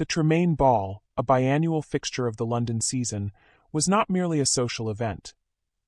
The Tremaine Ball, a biannual fixture of the London season, was not merely a social event.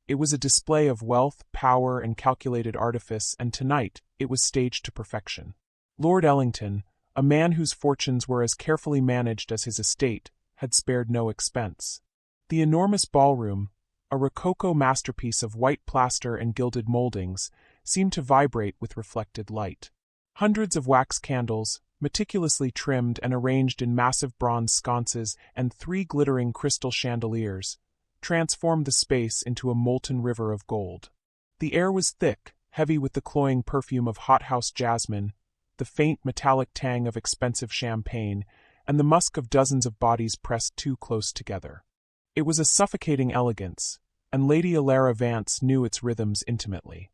It was a display of wealth, power, and calculated artifice, and tonight it was staged to perfection. Lord Ellington, a man whose fortunes were as carefully managed as his estate, had spared no expense. The enormous ballroom, a rococo masterpiece of white plaster and gilded moldings, seemed to vibrate with reflected light. Hundreds of wax candles, meticulously trimmed and arranged in massive bronze sconces, and 3 glittering crystal chandeliers, transformed the space into a molten river of gold. The air was thick, heavy with the cloying perfume of hothouse jasmine, the faint metallic tang of expensive champagne, and the musk of dozens of bodies pressed too close together. It was a suffocating elegance, and Lady Alara Vance knew its rhythms intimately.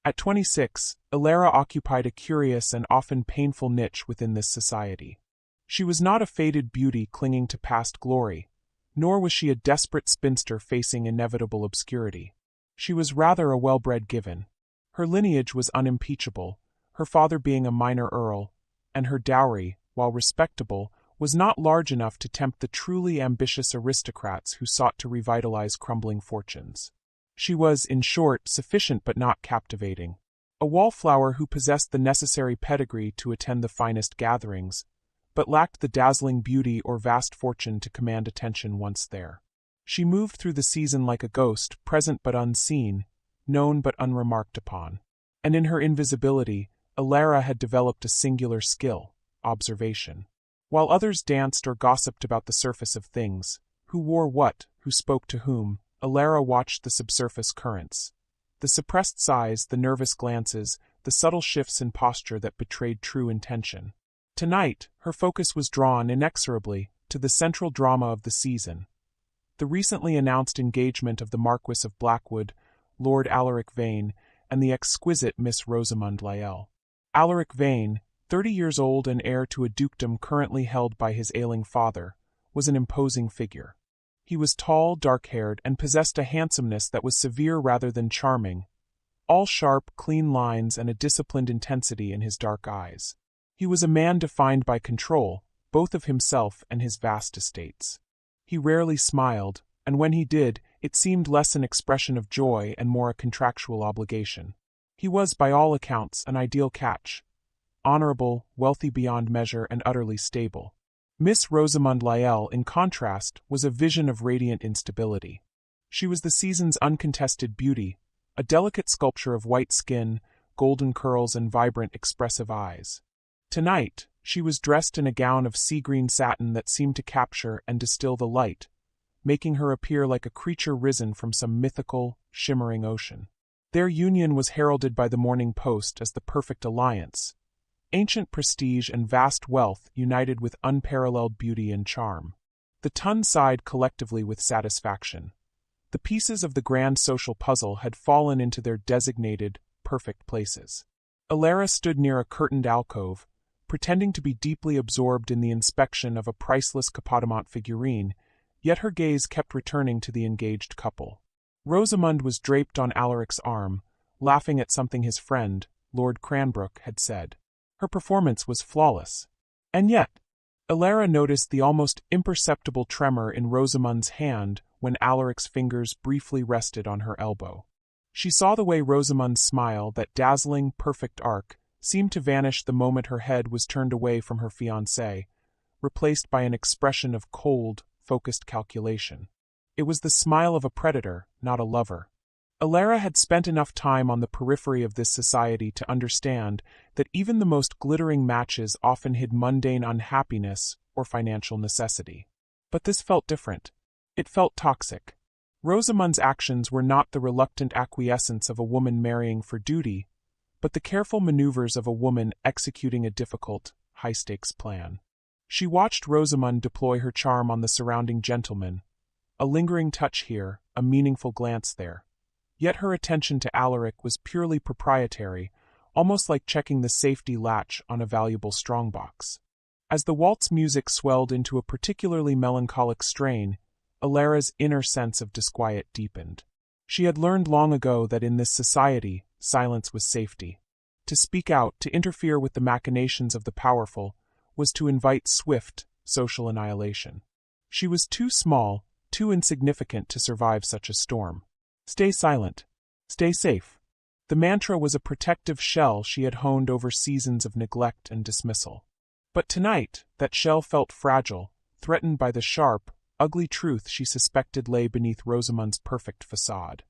At 26, Alara occupied a curious and often painful niche within this society. She was not a faded beauty clinging to past glory, nor was she a desperate spinster facing inevitable obscurity. She was rather a well-bred given. Her lineage was unimpeachable, her father being a minor earl, and her dowry, while respectable, was not large enough to tempt the truly ambitious aristocrats who sought to revitalize crumbling fortunes. She was, in short, sufficient but not captivating. A wallflower who possessed the necessary pedigree to attend the finest gatherings, but lacked the dazzling beauty or vast fortune to command attention once there. She moved through the season like a ghost, present but unseen, known but unremarked upon. And in her invisibility, Alara had developed a singular skill, observation. While others danced or gossiped about the surface of things, who wore what, who spoke to whom, Alara watched the subsurface currents. The suppressed sighs, the nervous glances, the subtle shifts in posture that betrayed true intention. Tonight, her focus was drawn inexorably to the central drama of the season. The recently announced engagement of the Marquis of Blackwood, Lord Alaric Vane, and the exquisite Miss Rosamund Lyell. Alaric Vane, 30 years old and heir to a dukedom currently held by his ailing father, was an imposing figure. He was tall, dark-haired, and possessed a handsomeness that was severe rather than charming, all sharp, clean lines and a disciplined intensity in his dark eyes. He was a man defined by control, both of himself and his vast estates. He rarely smiled, and when he did, it seemed less an expression of joy and more a contractual obligation. He was, by all accounts, an ideal catch. Honorable, wealthy beyond measure, and utterly stable. Miss Rosamund Lyell, in contrast, was a vision of radiant instability. She was the season's uncontested beauty, a delicate sculpture of white skin, golden curls, and vibrant, expressive eyes. Tonight, she was dressed in a gown of sea-green satin that seemed to capture and distill the light, making her appear like a creature risen from some mythical, shimmering ocean. Their union was heralded by the Morning Post as the perfect alliance. Ancient prestige and vast wealth united with unparalleled beauty and charm. The Ton sighed collectively with satisfaction. The pieces of the grand social puzzle had fallen into their designated, perfect places. Alara stood near a curtained alcove, pretending to be deeply absorbed in the inspection of a priceless Capodamont figurine, yet her gaze kept returning to the engaged couple. Rosamund was draped on Alaric's arm, laughing at something his friend, Lord Cranbrook, had said. Her performance was flawless. And yet, Alara noticed the almost imperceptible tremor in Rosamund's hand when Alaric's fingers briefly rested on her elbow. She saw the way Rosamund's smile, that dazzling, perfect arc, seemed to vanish the moment her head was turned away from her fiancé, replaced by an expression of cold, focused calculation. It was the smile of a predator, not a lover. Alara had spent enough time on the periphery of this society to understand that even the most glittering matches often hid mundane unhappiness or financial necessity. But this felt different. It felt toxic. Rosamund's actions were not the reluctant acquiescence of a woman marrying for duty, but the careful maneuvers of a woman executing a difficult, high-stakes plan. She watched Rosamund deploy her charm on the surrounding gentlemen, a lingering touch here, a meaningful glance there. Yet her attention to Alaric was purely proprietary, almost like checking the safety latch on a valuable strongbox. As the waltz music swelled into a particularly melancholic strain, Alara's inner sense of disquiet deepened. She had learned long ago that in this society, silence was safety. To speak out, to interfere with the machinations of the powerful, was to invite swift, social annihilation. She was too small, too insignificant to survive such a storm. Stay silent. Stay safe. The mantra was a protective shell she had honed over seasons of neglect and dismissal. But tonight, that shell felt fragile, threatened by the sharp, ugly truth she suspected lay beneath Rosamund's perfect facade.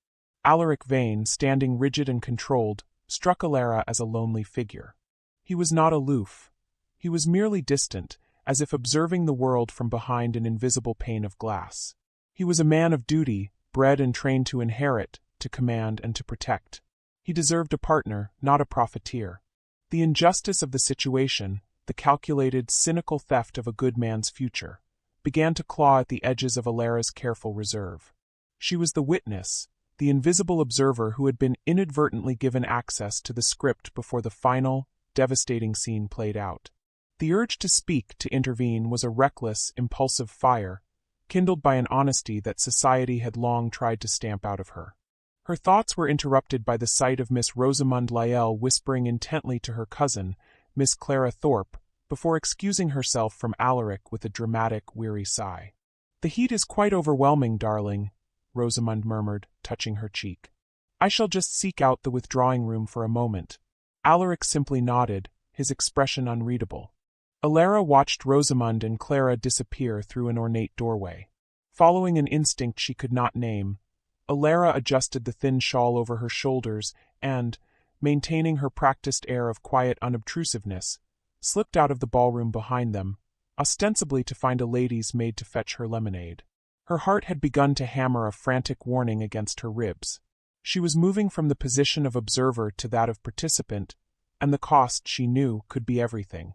Alaric Vane, standing rigid and controlled, struck Alara as a lonely figure. He was not aloof. He was merely distant, as if observing the world from behind an invisible pane of glass. He was a man of duty, bred and trained to inherit, to command and to protect. He deserved a partner, not a profiteer. The injustice of the situation, the calculated, cynical theft of a good man's future, began to claw at the edges of Alara's careful reserve. She was the witness, the invisible observer who had been inadvertently given access to the script before the final, devastating scene played out. The urge to speak, to intervene, was a reckless, impulsive fire, kindled by an honesty that society had long tried to stamp out of her. Her thoughts were interrupted by the sight of Miss Rosamund Lyell whispering intently to her cousin, Miss Clara Thorpe, before excusing herself from Alaric with a dramatic, weary sigh. "The heat is quite overwhelming, darling," Rosamund murmured, touching her cheek. "I shall just seek out the withdrawing room for a moment." Alaric simply nodded, his expression unreadable. Alara watched Rosamund and Clara disappear through an ornate doorway. Following an instinct she could not name, Alara adjusted the thin shawl over her shoulders and, maintaining her practiced air of quiet unobtrusiveness, slipped out of the ballroom behind them, ostensibly to find a lady's maid to fetch her lemonade. Her heart had begun to hammer a frantic warning against her ribs. She was moving from the position of observer to that of participant, and the cost, she knew, could be everything.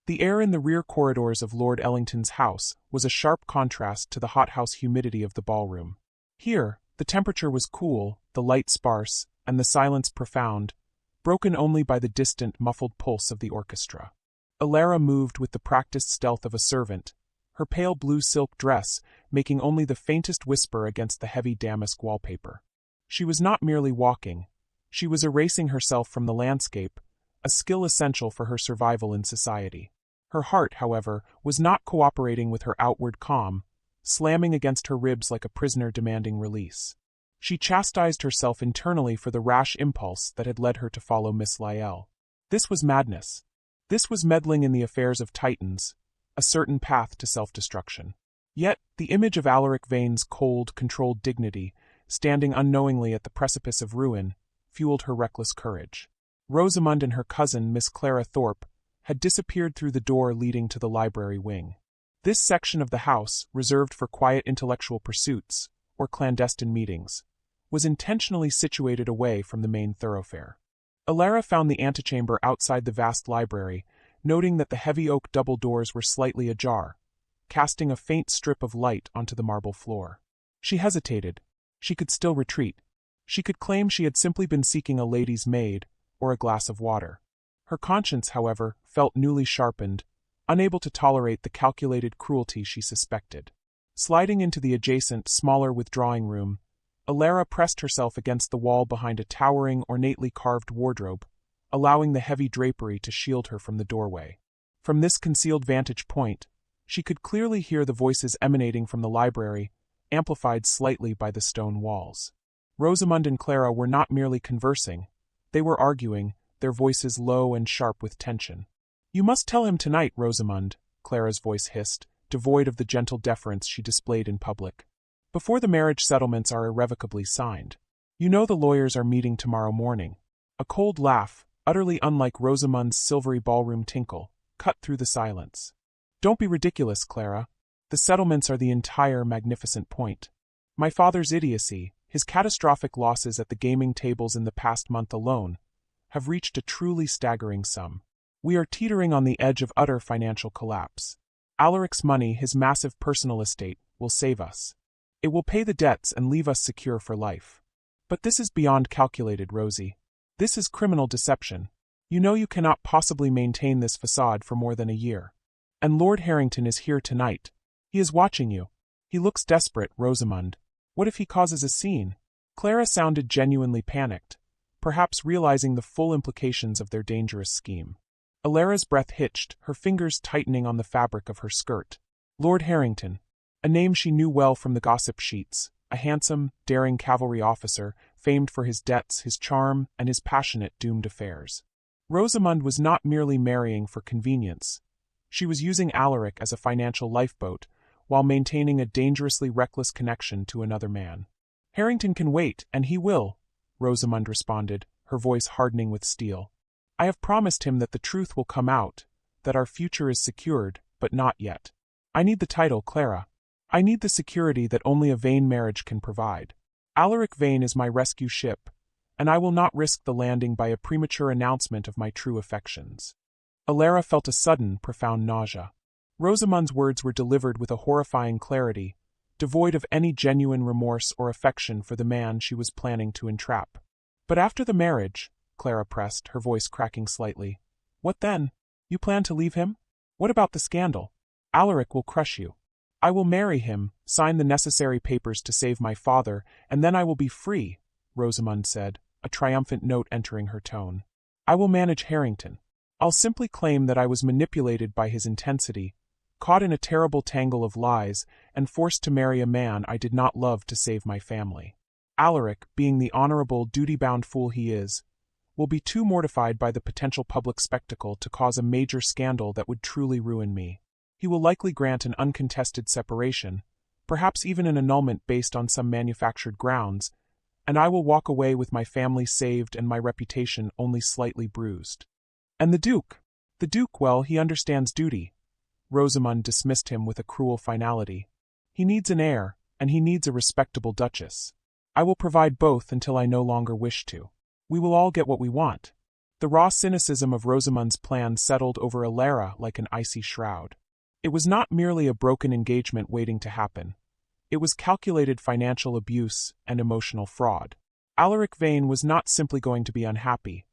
The air in the rear corridors of Lord Ellington's house was a sharp contrast to the hothouse humidity of the ballroom. Here, the temperature was cool, the light sparse, and the silence profound, broken only by the distant, muffled pulse of the orchestra. Alara moved with the practiced stealth of a servant, her pale blue silk dress making only the faintest whisper against the heavy damask wallpaper. She was not merely walking, she was erasing herself from the landscape, a skill essential for her survival in society. Her heart, however, was not cooperating with her outward calm, slamming against her ribs like a prisoner demanding release. She chastised herself internally for the rash impulse that had led her to follow Miss Lyell. This was madness. This was meddling in the affairs of Titans, a certain path to self-destruction. Yet, the image of Alaric Vane's cold, controlled dignity, standing unknowingly at the precipice of ruin, fueled her reckless courage. Rosamund and her cousin, Miss Clara Thorpe, had disappeared through the door leading to the library wing. This section of the house, reserved for quiet intellectual pursuits, or clandestine meetings, was intentionally situated away from the main thoroughfare. Alara found the antechamber outside the vast library, noting that the heavy oak double doors were slightly ajar, casting a faint strip of light onto the marble floor. She hesitated. She could still retreat. She could claim she had simply been seeking a lady's maid, or a glass of water. Her conscience, however, felt newly sharpened, unable to tolerate the calculated cruelty she suspected. Sliding into the adjacent, smaller withdrawing room, Alara pressed herself against the wall behind a towering, ornately carved wardrobe, allowing the heavy drapery to shield her from the doorway. From this concealed vantage point, she could clearly hear the voices emanating from the library, amplified slightly by the stone walls. Rosamund and Clara were not merely conversing, they were arguing, their voices low and sharp with tension. "You must tell him tonight, Rosamund," Clara's voice hissed, devoid of the gentle deference she displayed in public. "Before the marriage settlements are irrevocably signed. You know the lawyers are meeting tomorrow morning." A cold laugh, utterly unlike Rosamund's silvery ballroom tinkle, cut through the silence. "Don't be ridiculous, Clara. The settlements are the entire magnificent point. My father's idiocy, his catastrophic losses at the gaming tables in the past month alone, have reached a truly staggering sum. We are teetering on the edge of utter financial collapse. Alaric's money, his massive personal estate, will save us. It will pay the debts and leave us secure for life. But this is beyond calculated, Rosie. This is criminal deception. You know you cannot possibly maintain this facade for more than a year. And Lord Harrington is here tonight. He is watching you. He looks desperate, Rosamund. What if he causes a scene?" Clara sounded genuinely panicked, perhaps realizing the full implications of their dangerous scheme. Alara's breath hitched, her fingers tightening on the fabric of her skirt. Lord Harrington, a name she knew well from the gossip sheets, a handsome, daring cavalry officer, famed for his debts, his charm, and his passionate doomed affairs. Rosamund was not merely marrying for convenience. She was using Alaric as a financial lifeboat, while maintaining a dangerously reckless connection to another man. Harrington can wait, and he will, Rosamund responded, her voice hardening with steel. I have promised him that the truth will come out, that our future is secured, but not yet. I need the title, Clara. I need the security that only a Vane marriage can provide. Alaric Vane is my rescue ship, and I will not risk the landing by a premature announcement of my true affections. Alara felt a sudden, profound nausea. Rosamund's words were delivered with a horrifying clarity, devoid of any genuine remorse or affection for the man she was planning to entrap. But after the marriage, Clara pressed, her voice cracking slightly. What then? You plan to leave him? What about the scandal? Alaric will crush you. I will marry him, sign the necessary papers to save my father, and then I will be free, Rosamund said, a triumphant note entering her tone. I will manage Harrington. I'll simply claim that I was manipulated by his intensity, caught in a terrible tangle of lies, and forced to marry a man I did not love to save my family. Alaric, being the honorable, duty-bound fool he is, will be too mortified by the potential public spectacle to cause a major scandal that would truly ruin me. He will likely grant an uncontested separation, perhaps even an annulment based on some manufactured grounds, and I will walk away with my family saved and my reputation only slightly bruised. And the Duke? The Duke, well, he understands duty. Rosamund dismissed him with a cruel finality. He needs an heir, and he needs a respectable duchess. I will provide both until I no longer wish to. We will all get what we want. The raw cynicism of Rosamund's plan settled over Alara like an icy shroud. It was not merely a broken engagement waiting to happen. It was calculated financial abuse and emotional fraud. Alaric Vane was not simply going to be unhappy.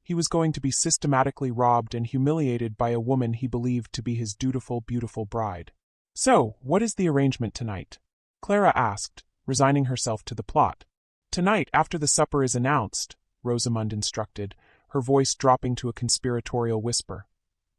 He was going to be systematically robbed and humiliated by a woman he believed to be his dutiful, beautiful bride. So, what is the arrangement tonight? Clara asked, resigning herself to the plot. Tonight, after the supper is announced, Rosamund instructed, her voice dropping to a conspiratorial whisper.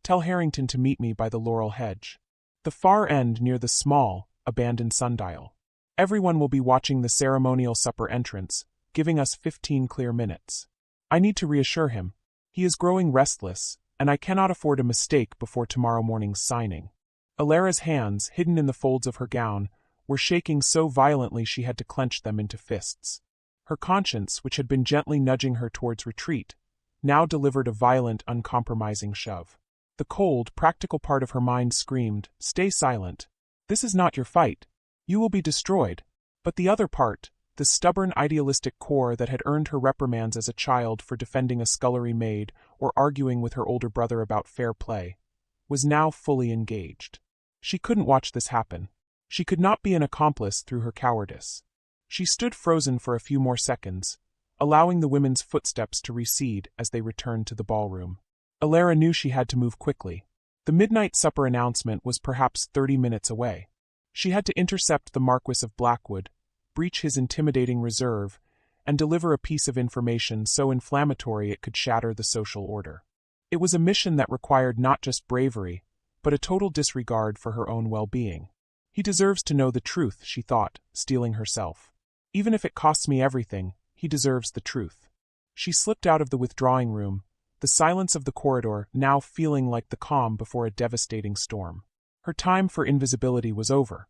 Tell Harrington to meet me by the laurel hedge. The far end near the small, abandoned sundial. Everyone will be watching the ceremonial supper entrance, giving us 15 clear minutes. I need to reassure him. He is growing restless, and I cannot afford a mistake before tomorrow morning's signing. Alara's hands, hidden in the folds of her gown, were shaking so violently she had to clench them into fists. Her conscience, which had been gently nudging her towards retreat, now delivered a violent, uncompromising shove. The cold, practical part of her mind screamed, Stay silent. This is not your fight. You will be destroyed. But the other part, the stubborn idealistic core that had earned her reprimands as a child for defending a scullery maid or arguing with her older brother about fair play, was now fully engaged. She couldn't watch this happen. She could not be an accomplice through her cowardice. She stood frozen for a few more seconds, allowing the women's footsteps to recede as they returned to the ballroom. Alara knew she had to move quickly. The midnight supper announcement was perhaps 30 minutes away. She had to intercept the Marquis of Blackwood, breach his intimidating reserve, and deliver a piece of information so inflammatory it could shatter the social order. It was a mission that required not just bravery, but a total disregard for her own well-being. He deserves to know the truth, she thought, steeling herself. Even if it costs me everything, he deserves the truth. She slipped out of the withdrawing room, the silence of the corridor now feeling like the calm before a devastating storm. Her time for invisibility was over.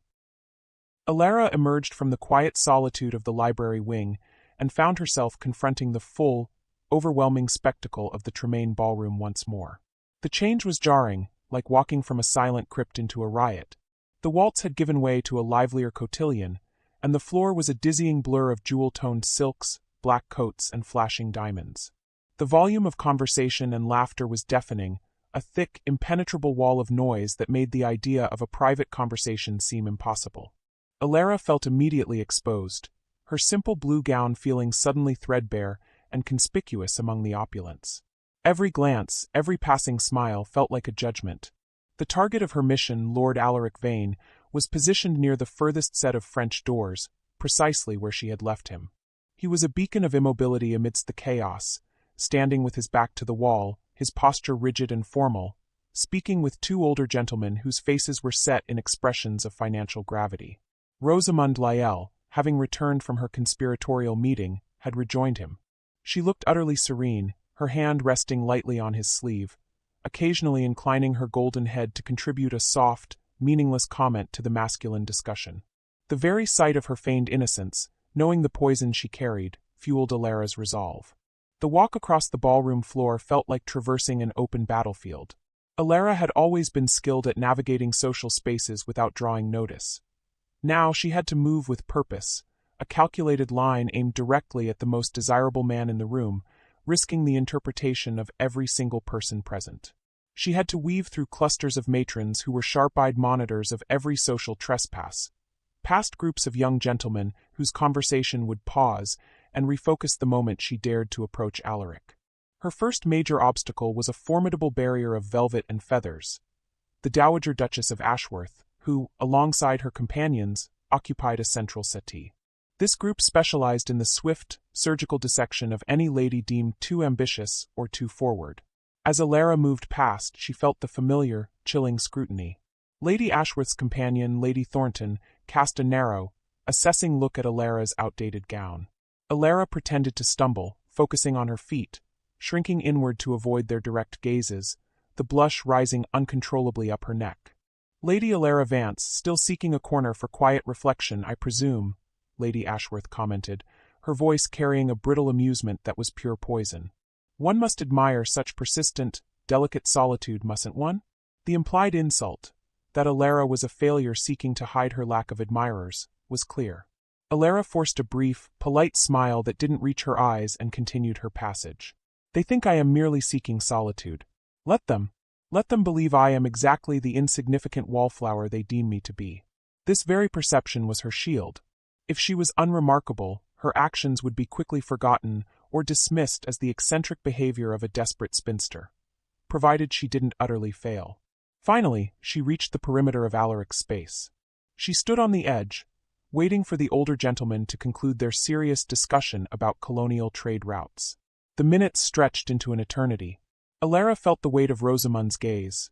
Alara emerged from the quiet solitude of the library wing and found herself confronting the full, overwhelming spectacle of the Tremaine ballroom once more. The change was jarring, like walking from a silent crypt into a riot. The waltz had given way to a livelier cotillion, and the floor was a dizzying blur of jewel-toned silks, black coats, and flashing diamonds. The volume of conversation and laughter was deafening, a thick, impenetrable wall of noise that made the idea of a private conversation seem impossible. Alara felt immediately exposed, her simple blue gown feeling suddenly threadbare and conspicuous among the opulence. Every glance, every passing smile felt like a judgment. The target of her mission, Lord Alaric Vane, was positioned near the furthest set of French doors, precisely where she had left him. He was a beacon of immobility amidst the chaos, standing with his back to the wall, his posture rigid and formal, speaking with two older gentlemen whose faces were set in expressions of financial gravity. Rosamund Lyell, having returned from her conspiratorial meeting, had rejoined him. She looked utterly serene, her hand resting lightly on his sleeve, occasionally inclining her golden head to contribute a soft, meaningless comment to the masculine discussion. The very sight of her feigned innocence, knowing the poison she carried, fueled Alara's resolve. The walk across the ballroom floor felt like traversing an open battlefield. Alara had always been skilled at navigating social spaces without drawing notice. Now she had to move with purpose, a calculated line aimed directly at the most desirable man in the room, risking the interpretation of every single person present. She had to weave through clusters of matrons who were sharp-eyed monitors of every social trespass, past groups of young gentlemen whose conversation would pause and refocus the moment she dared to approach Alaric. Her first major obstacle was a formidable barrier of velvet and feathers, the Dowager Duchess of Ashworth, who, alongside her companions, occupied a central settee. This group specialized in the swift, surgical dissection of any lady deemed too ambitious or too forward. As Alara moved past, she felt the familiar, chilling scrutiny. Lady Ashworth's companion, Lady Thornton, cast a narrow, assessing look at Alara's outdated gown. Alara pretended to stumble, focusing on her feet, shrinking inward to avoid their direct gazes, the blush rising uncontrollably up her neck. Lady Alara Vance, still seeking a corner for quiet reflection, I presume, Lady Ashworth commented, her voice carrying a brittle amusement that was pure poison. One must admire such persistent, delicate solitude, mustn't one? The implied insult, that Alara was a failure seeking to hide her lack of admirers, was clear. Alara forced a brief, polite smile that didn't reach her eyes and continued her passage. They think I am merely seeking solitude. Let them believe I am exactly the insignificant wallflower they deem me to be. This very perception was her shield. If she was unremarkable, her actions would be quickly forgotten or dismissed as the eccentric behavior of a desperate spinster, provided she didn't utterly fail. Finally, she reached the perimeter of Alaric's space. She stood on the edge, waiting for the older gentlemen to conclude their serious discussion about colonial trade routes. The minutes stretched into an eternity. Alara felt the weight of Rosamund's gaze,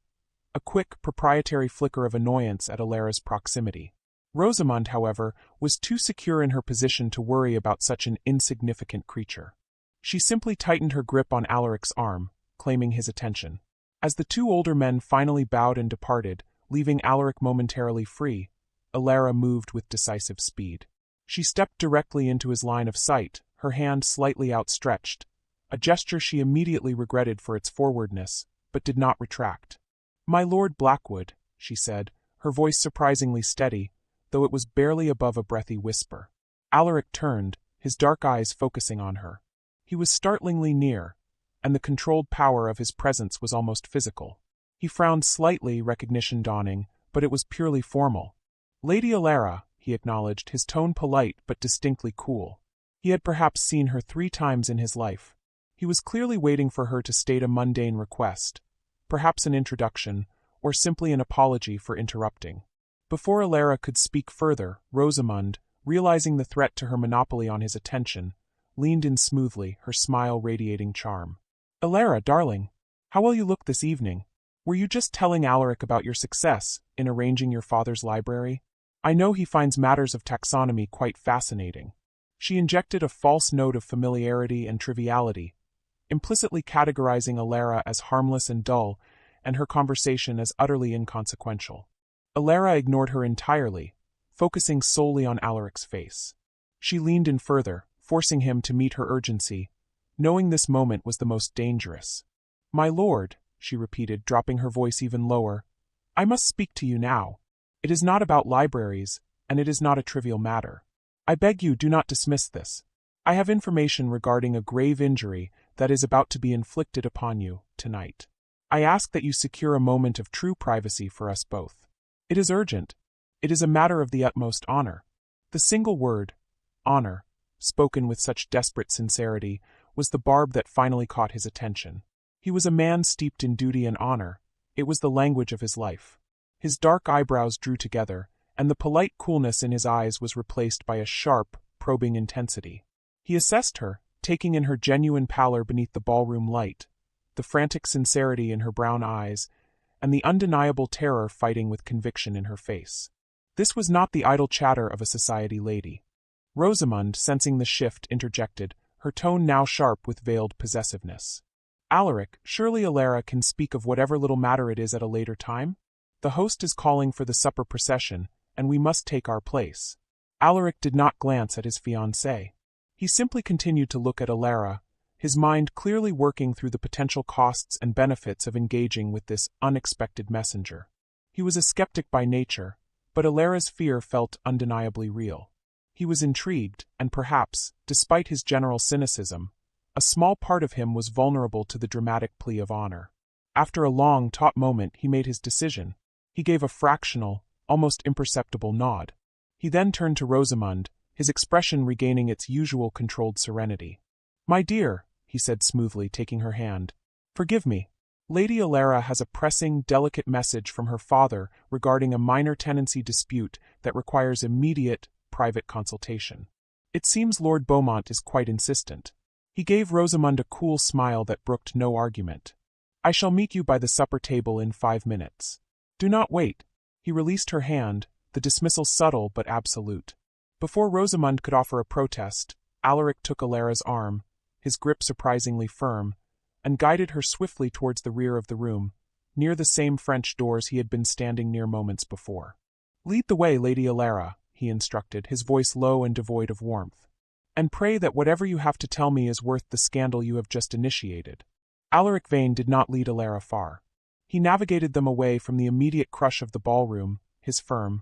a quick, proprietary flicker of annoyance at Alara's proximity. Rosamund, however, was too secure in her position to worry about such an insignificant creature. She simply tightened her grip on Alaric's arm, claiming his attention. As the two older men finally bowed and departed, leaving Alaric momentarily free, Alara moved with decisive speed. She stepped directly into his line of sight, her hand slightly outstretched, a gesture she immediately regretted for its forwardness, but did not retract. "My Lord Blackwood," she said, her voice surprisingly steady, though it was barely above a breathy whisper. Alaric turned, his dark eyes focusing on her. He was startlingly near, and the controlled power of his presence was almost physical. He frowned slightly, recognition dawning, but it was purely formal. "Lady Alara," he acknowledged, his tone polite but distinctly cool. He had perhaps seen her 3 times in his life. He was clearly waiting for her to state a mundane request, perhaps an introduction, or simply an apology for interrupting. Before Alara could speak further, Rosamund, realizing the threat to her monopoly on his attention, leaned in smoothly, her smile radiating charm. "Alara, darling, how will you look this evening? Were you just telling Alaric about your success in arranging your father's library? I know he finds matters of taxonomy quite fascinating." She injected a false note of familiarity and triviality, implicitly categorizing Alara as harmless and dull, and her conversation as utterly inconsequential. Alara ignored her entirely, focusing solely on Alaric's face. She leaned in further, forcing him to meet her urgency, knowing this moment was the most dangerous. "My lord," she repeated, dropping her voice even lower, "I must speak to you now. It is not about libraries, and it is not a trivial matter. I beg you do not dismiss this. I have information regarding a grave injury that is about to be inflicted upon you, tonight. I ask that you secure a moment of true privacy for us both. It is urgent. It is a matter of the utmost honor." The single word, honor, spoken with such desperate sincerity, was the barb that finally caught his attention. He was a man steeped in duty and honor. It was the language of his life. His dark eyebrows drew together, and the polite coolness in his eyes was replaced by a sharp, probing intensity. He assessed her, taking in her genuine pallor beneath the ballroom light, the frantic sincerity in her brown eyes, and the undeniable terror fighting with conviction in her face. This was not the idle chatter of a society lady. Rosamund, sensing the shift, interjected, her tone now sharp with veiled possessiveness. "Alaric, surely Alara can speak of whatever little matter it is at a later time? The host is calling for the supper procession, and we must take our place." Alaric did not glance at his fiancée. He simply continued to look at Alara, his mind clearly working through the potential costs and benefits of engaging with this unexpected messenger. He was a skeptic by nature, but Alara's fear felt undeniably real. He was intrigued, and perhaps, despite his general cynicism, a small part of him was vulnerable to the dramatic plea of honor. After a long, taut moment, he made his decision. He gave a fractional, almost imperceptible nod. He then turned to Rosamund, his expression regaining its usual controlled serenity. "My dear," he said smoothly, taking her hand, "forgive me. Lady Alara has a pressing, delicate message from her father regarding a minor tenancy dispute that requires immediate, private consultation. It seems Lord Beaumont is quite insistent." He gave Rosamund a cool smile that brooked no argument. "I shall meet you by the supper table in 5 minutes. Do not wait." He released her hand, the dismissal subtle but absolute. Before Rosamund could offer a protest, Alaric took Alara's arm, his grip surprisingly firm, and guided her swiftly towards the rear of the room, near the same French doors he had been standing near moments before. "Lead the way, Lady Alara," he instructed, his voice low and devoid of warmth. "And pray that whatever you have to tell me is worth the scandal you have just initiated." Alaric Vane did not lead Alara far. He navigated them away from the immediate crush of the ballroom, his firm,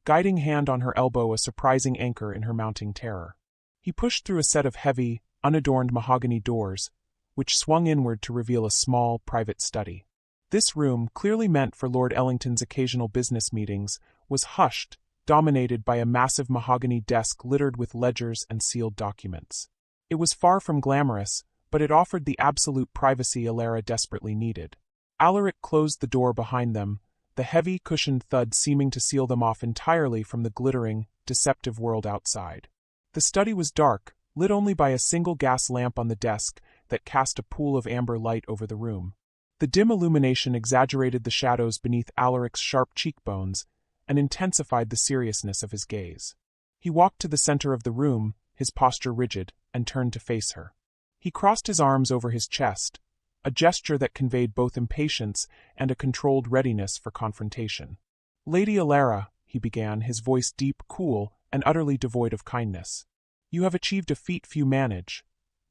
guiding hand on her elbow, a surprising anchor in her mounting terror. He pushed through a set of heavy, unadorned mahogany doors, which swung inward to reveal a small, private study. This room, clearly meant for Lord Ellington's occasional business meetings, was hushed, dominated by a massive mahogany desk littered with ledgers and sealed documents. It was far from glamorous, but it offered the absolute privacy Alara desperately needed. Alaric closed the door behind them, the heavy, cushioned thud seeming to seal them off entirely from the glittering, deceptive world outside. The study was dark, lit only by a single gas lamp on the desk that cast a pool of amber light over the room. The dim illumination exaggerated the shadows beneath Alaric's sharp cheekbones and intensified the seriousness of his gaze. He walked to the center of the room, his posture rigid, and turned to face her. He crossed his arms over his chest, a gesture that conveyed both impatience and a controlled readiness for confrontation. "Lady Alara," he began, his voice deep, cool, and utterly devoid of kindness. "You have achieved a feat few manage.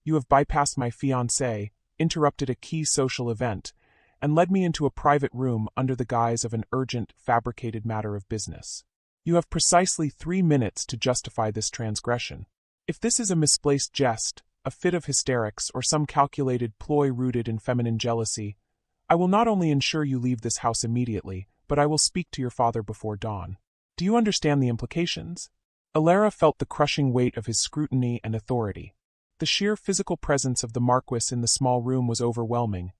You have bypassed my fiancé, interrupted a key social event, and led me into a private room under the guise of an urgent, fabricated matter of business. You have precisely 3 minutes to justify this transgression. If this is a misplaced jest, a fit of hysterics, or some calculated ploy rooted in feminine jealousy, I will not only ensure you leave this house immediately, but I will speak to your father before dawn. Do you understand the implications?" Alara felt the crushing weight of his scrutiny and authority. The sheer physical presence of the Marquis in the small room was overwhelming,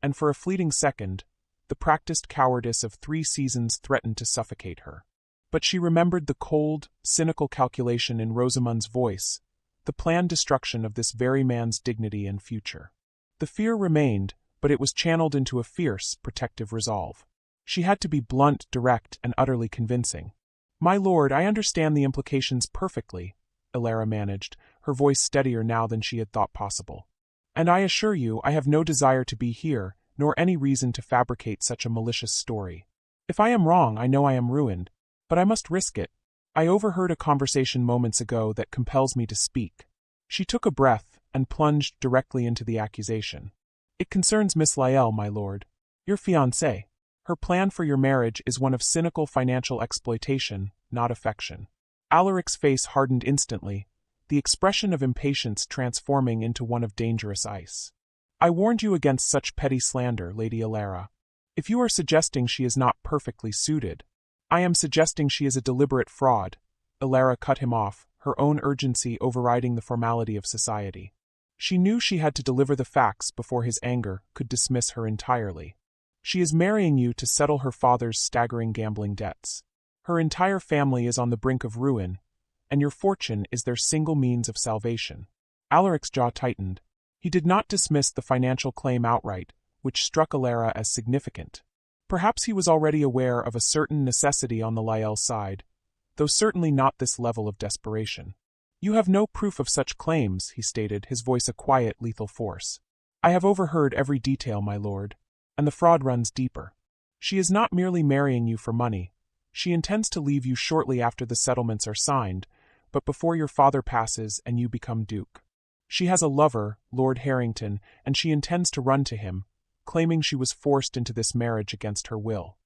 and for a fleeting second, the practiced cowardice of 3 seasons threatened to suffocate her. But she remembered the cold, cynical calculation in Rosamund's voice, the planned destruction of this very man's dignity and future. The fear remained, but it was channeled into a fierce, protective resolve. She had to be blunt, direct, and utterly convincing. "My lord, I understand the implications perfectly," Alara managed, her voice steadier now than she had thought possible. "And I assure you, I have no desire to be here, nor any reason to fabricate such a malicious story. If I am wrong, I know I am ruined, but I must risk it. I overheard a conversation moments ago that compels me to speak." She took a breath and plunged directly into the accusation. "It concerns Miss Lyell, my lord. Your fiancée. Her plan for your marriage is one of cynical financial exploitation, not affection." Alaric's face hardened instantly, the expression of impatience transforming into one of dangerous ice. "I warned you against such petty slander, Lady Alara. If you are suggesting she is not perfectly suited, I am suggesting she is a deliberate fraud." Alara cut him off, her own urgency overriding the formality of society. She knew she had to deliver the facts before his anger could dismiss her entirely. "She is marrying you to settle her father's staggering gambling debts. Her entire family is on the brink of ruin, and your fortune is their single means of salvation." Alaric's jaw tightened. He did not dismiss the financial claim outright, which struck Alara as significant. Perhaps he was already aware of a certain necessity on the Lyell side, though certainly not this level of desperation. "You have no proof of such claims," he stated, his voice a quiet, lethal force. "I have overheard every detail, my lord, and the fraud runs deeper. She is not merely marrying you for money. She intends to leave you shortly after the settlements are signed, but before your father passes and you become duke. She has a lover, Lord Harrington, and she intends to run to him, claiming she was forced into this marriage against her will."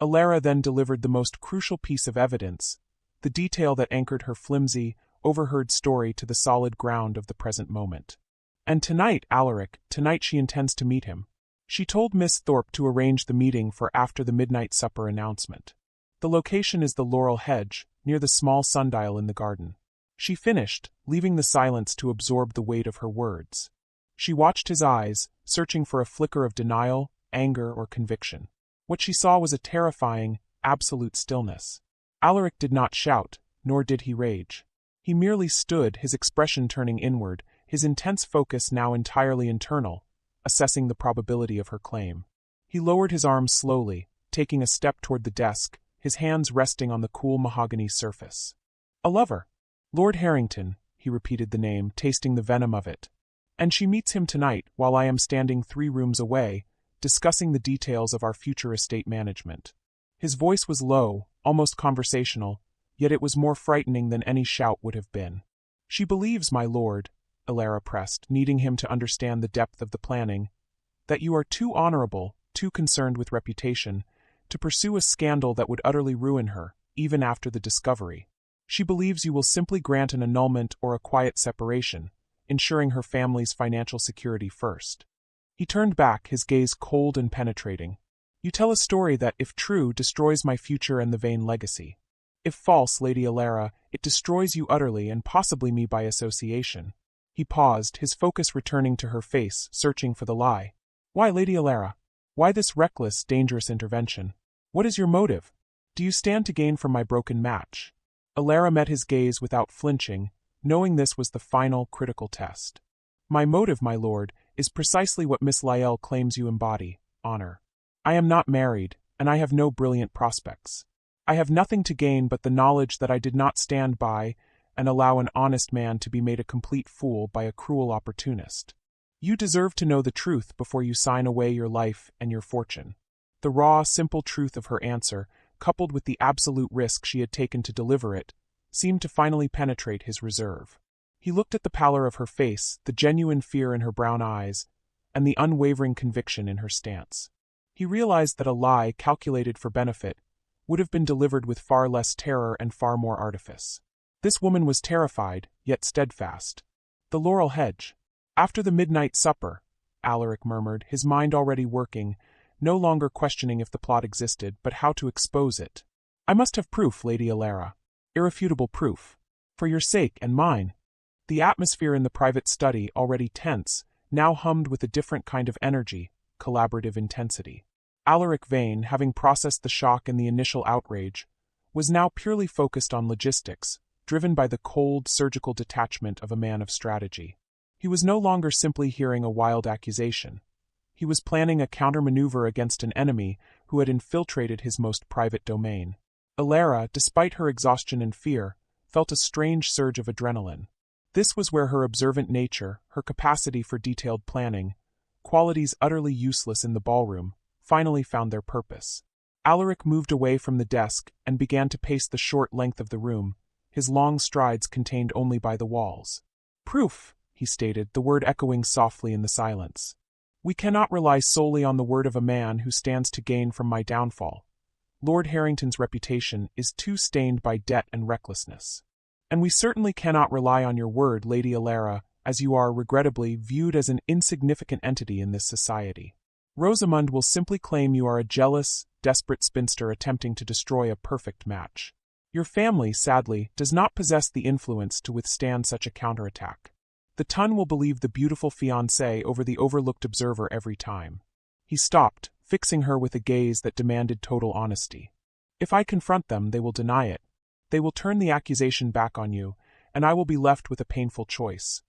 Alara then delivered the most crucial piece of evidence, the detail that anchored her flimsy, overheard story to the solid ground of the present moment. "And tonight, Alaric, tonight she intends to meet him. She told Miss Thorpe to arrange the meeting for after the midnight supper announcement. The location is the laurel hedge, near the small sundial in the garden." She finished, leaving the silence to absorb the weight of her words. She watched his eyes, searching for a flicker of denial, anger, or conviction. What she saw was a terrifying, absolute stillness. Alaric did not shout, nor did he rage. He merely stood, his expression turning inward, his intense focus now entirely internal, assessing the probability of her claim. He lowered his arms slowly, taking a step toward the desk, his hands resting on the cool mahogany surface. "A lover. Lord Harrington," he repeated the name, tasting the venom of it. "And she meets him tonight, while I am standing 3 rooms away, discussing the details of our future estate management." His voice was low, almost conversational, yet it was more frightening than any shout would have been. "She believes, my lord," Alara pressed, needing him to understand the depth of the planning, "that you are too honorable, too concerned with reputation, to pursue a scandal that would utterly ruin her, even after the discovery. She believes you will simply grant an annulment or a quiet separation, ensuring her family's financial security first." He turned back, his gaze cold and penetrating. "You tell a story that, if true, destroys my future and the Vane legacy. If false, Lady Alara, it destroys you utterly and possibly me by association." He paused, his focus returning to her face, searching for the lie. "Why, Lady Alara? Why this reckless, dangerous intervention? What is your motive? Do you stand to gain from my broken match?" Alara met his gaze without flinching, knowing this was the final, critical test. "My motive, my lord, is precisely what Miss Lyell claims you embody, honor. I am not married, and I have no brilliant prospects. I have nothing to gain but the knowledge that I did not stand by and allow an honest man to be made a complete fool by a cruel opportunist. You deserve to know the truth before you sign away your life and your fortune." The raw, simple truth of her answer, coupled with the absolute risk she had taken to deliver it, seemed to finally penetrate his reserve. He looked at the pallor of her face, the genuine fear in her brown eyes, and the unwavering conviction in her stance. He realized that a lie calculated for benefit would have been delivered with far less terror and far more artifice. This woman was terrified, yet steadfast. "The laurel hedge. After the midnight supper," Alaric murmured, his mind already working, no longer questioning if the plot existed, but how to expose it. "I must have proof, Lady Alara. Irrefutable proof. For your sake and mine." The atmosphere in the private study, already tense, now hummed with a different kind of energy, collaborative intensity. Alaric Vane, having processed the shock and the initial outrage, was now purely focused on logistics, driven by the cold, surgical detachment of a man of strategy. He was no longer simply hearing a wild accusation. He was planning a counter-maneuver against an enemy who had infiltrated his most private domain. Alara, despite her exhaustion and fear, felt a strange surge of adrenaline. This was where her observant nature, her capacity for detailed planning, qualities utterly useless in the ballroom, finally found their purpose. Alaric moved away from the desk and began to pace the short length of the room, his long strides contained only by the walls. "Proof," he stated, the word echoing softly in the silence. "We cannot rely solely on the word of a man who stands to gain from my downfall. Lord Harrington's reputation is too stained by debt and recklessness. And we certainly cannot rely on your word, Lady Alara, as you are, regrettably, viewed as an insignificant entity in this society. Rosamund will simply claim you are a jealous, desperate spinster attempting to destroy a perfect match. Your family, sadly, does not possess the influence to withstand such a counterattack. The ton will believe the beautiful fiancée over the overlooked observer every time." He stopped, fixing her with a gaze that demanded total honesty. "If I confront them, they will deny it. They will turn the accusation back on you, and I will be left with a painful choice.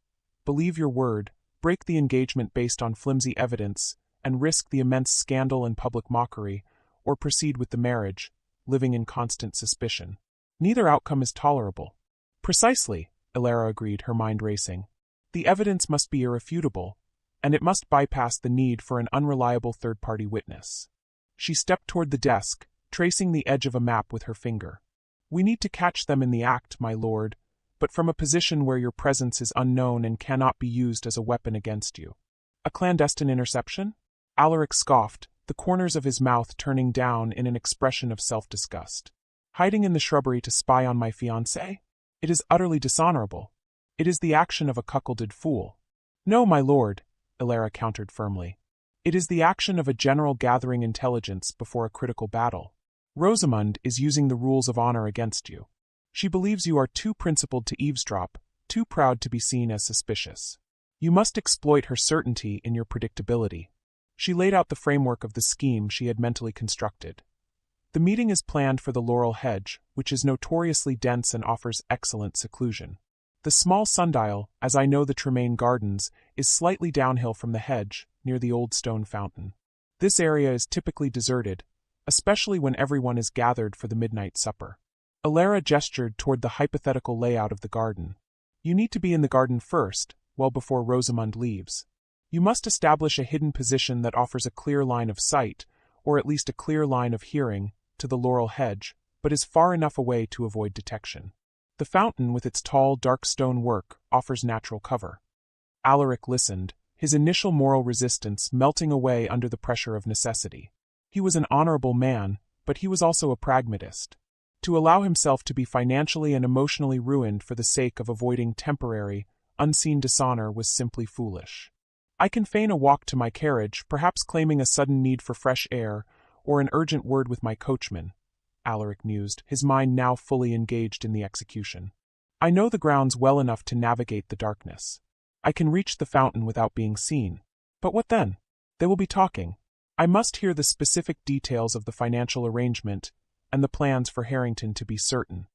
Believe your word, break the engagement based on flimsy evidence, and risk the immense scandal and public mockery, or proceed with the marriage, living in constant suspicion. Neither outcome is tolerable. Precisely, Elara agreed, her mind racing. The evidence must be irrefutable, and it must bypass the need for an unreliable third-party witness. She stepped toward the desk, tracing the edge of a map with her finger. We need to catch them in the act, my lord, but from a position where your presence is unknown and cannot be used as a weapon against you. A clandestine interception? Alaric scoffed, the corners of his mouth turning down in an expression of self-disgust. Hiding in the shrubbery to spy on my fiancée? It is utterly dishonorable. It is the action of a cuckolded fool. No, my lord, Elara countered firmly. It is the action of a general gathering intelligence before a critical battle. Rosamund is using the rules of honor against you. She believes you are too principled to eavesdrop, too proud to be seen as suspicious. You must exploit her certainty in your predictability. She laid out the framework of the scheme she had mentally constructed. The meeting is planned for the laurel hedge, which is notoriously dense and offers excellent seclusion. The small sundial, as I know the Tremaine Gardens, is slightly downhill from the hedge, near the old stone fountain. This area is typically deserted, especially when everyone is gathered for the midnight supper. Elara gestured toward the hypothetical layout of the garden. You need to be in the garden first, well before Rosamund leaves. You must establish a hidden position that offers a clear line of sight, or at least a clear line of hearing, to the laurel hedge, but is far enough away to avoid detection. The fountain, with its tall, dark stone work, offers natural cover. Alaric listened, his initial moral resistance melting away under the pressure of necessity. He was an honorable man, but he was also a pragmatist. To allow himself to be financially and emotionally ruined for the sake of avoiding temporary, unseen dishonor was simply foolish. I can feign a walk to my carriage, perhaps claiming a sudden need for fresh air, or an urgent word with my coachman, Alaric mused, his mind now fully engaged in the execution. I know the grounds well enough to navigate the darkness. I can reach the fountain without being seen. But what then? They will be talking. I must hear the specific details of the financial arrangement, and the plans for Harrington to be certain.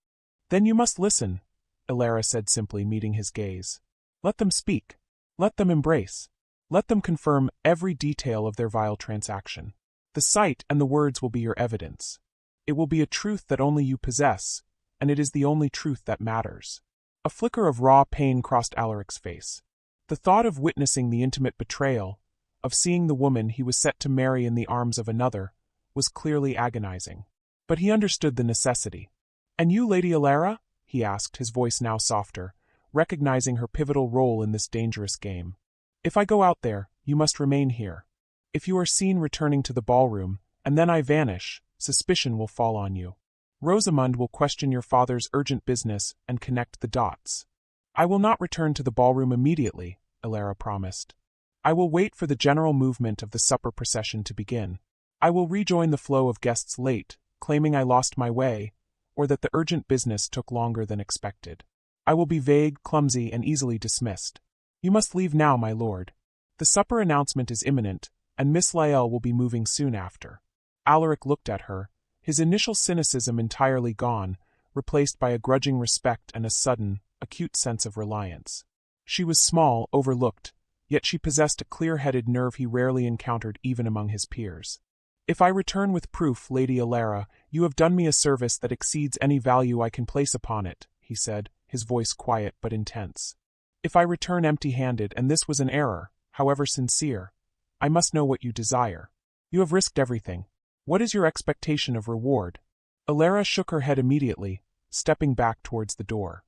Then you must listen, Elara said simply, meeting his gaze. Let them speak. Let them embrace. Let them confirm every detail of their vile transaction. The sight and the words will be your evidence. It will be a truth that only you possess, and it is the only truth that matters. A flicker of raw pain crossed Alaric's face. The thought of witnessing the intimate betrayal, of seeing the woman he was set to marry in the arms of another, was clearly agonizing. But he understood the necessity. And you, Lady Elara? He asked, his voice now softer, recognizing her pivotal role in this dangerous game. If I go out there, you must remain here. If you are seen returning to the ballroom, and then I vanish, suspicion will fall on you. Rosamund will question your father's urgent business and connect the dots. I will not return to the ballroom immediately, Elara promised. I will wait for the general movement of the supper procession to begin. I will rejoin the flow of guests late, claiming I lost my way, or that the urgent business took longer than expected. I will be vague, clumsy, and easily dismissed. You must leave now, my lord. The supper announcement is imminent, and Miss Lyell will be moving soon after. Alaric looked at her, his initial cynicism entirely gone, replaced by a grudging respect and a sudden, acute sense of reliance. She was small, overlooked, yet she possessed a clear-headed nerve he rarely encountered even among his peers. If I return with proof, Lady Elara, you have done me a service that exceeds any value I can place upon it, he said, his voice quiet but intense. If I return empty-handed, and this was an error, however sincere, I must know what you desire. You have risked everything. What is your expectation of reward? Elara shook her head immediately, stepping back towards the door.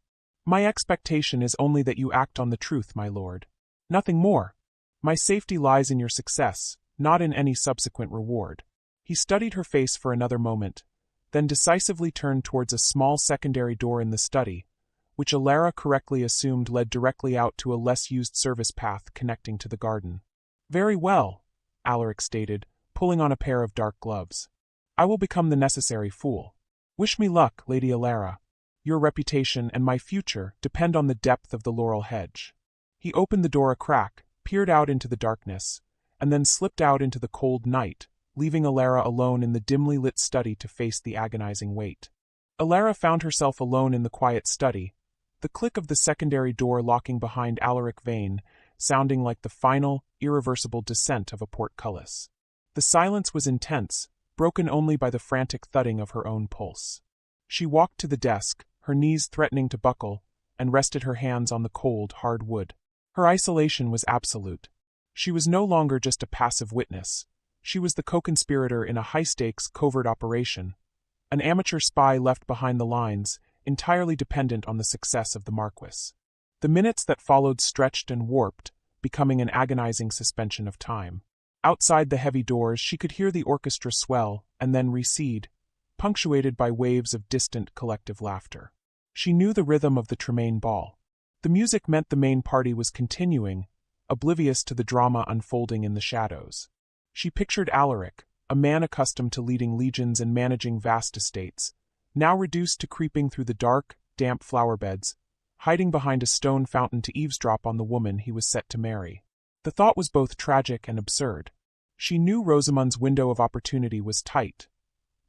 My expectation is only that you act on the truth, my lord. Nothing more. My safety lies in your success, not in any subsequent reward. He studied her face for another moment, then decisively turned towards a small secondary door in the study, which Elara correctly assumed led directly out to a less-used service path connecting to the garden. Very well, Alaric stated, pulling on a pair of dark gloves. I will become the necessary fool. Wish me luck, Lady Elara. Your reputation and my future depend on the depth of the laurel hedge. He opened the door a crack, peered out into the darkness, and then slipped out into the cold night, leaving Elara alone in the dimly lit study to face the agonizing wait. Elara found herself alone in the quiet study, the click of the secondary door locking behind Alaric Vane, sounding like the final, irreversible descent of a portcullis. The silence was intense, broken only by the frantic thudding of her own pulse. She walked to the desk, her knees threatening to buckle, and rested her hands on the cold, hard wood. Her isolation was absolute. She was no longer just a passive witness. She was the co-conspirator in a high-stakes, covert operation, an amateur spy left behind the lines, entirely dependent on the success of the Marquis. The minutes that followed stretched and warped, becoming an agonizing suspension of time. Outside the heavy doors she could hear the orchestra swell and then recede, punctuated by waves of distant collective laughter. She knew the rhythm of the Tremaine ball. The music meant the main party was continuing, oblivious to the drama unfolding in the shadows. She pictured Alaric, a man accustomed to leading legions and managing vast estates, now reduced to creeping through the dark, damp flower beds, hiding behind a stone fountain to eavesdrop on the woman he was set to marry. The thought was both tragic and absurd. She knew Rosamund's window of opportunity was tight.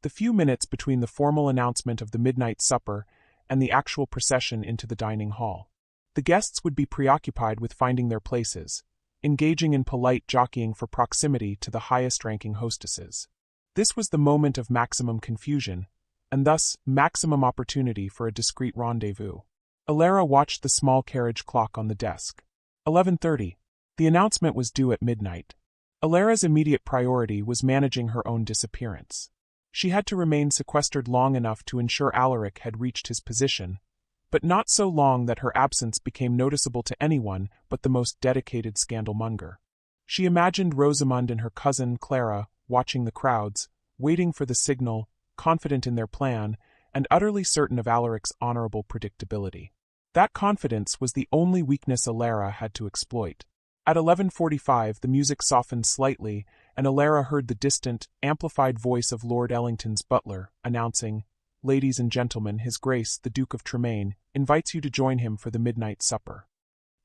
The few minutes between the formal announcement of the midnight supper and the actual procession into the dining hall. The guests would be preoccupied with finding their places, engaging in polite jockeying for proximity to the highest-ranking hostesses. This was the moment of maximum confusion, and thus maximum opportunity for a discreet rendezvous. Alara watched the small carriage clock on the desk. 11:30. The announcement was due at midnight. Alara's immediate priority was managing her own disappearance. She had to remain sequestered long enough to ensure Alaric had reached his position, but not so long that her absence became noticeable to anyone but the most dedicated scandalmonger. She imagined Rosamund and her cousin Clara watching the crowds, waiting for the signal, confident in their plan, and utterly certain of Alaric's honorable predictability. That confidence was the only weakness Alara had to exploit. At 11:45 the music softened slightly, and Alara heard the distant, amplified voice of Lord Ellington's butler, announcing, "Ladies and gentlemen, His Grace, the Duke of Tremaine, invites you to join him for the midnight supper."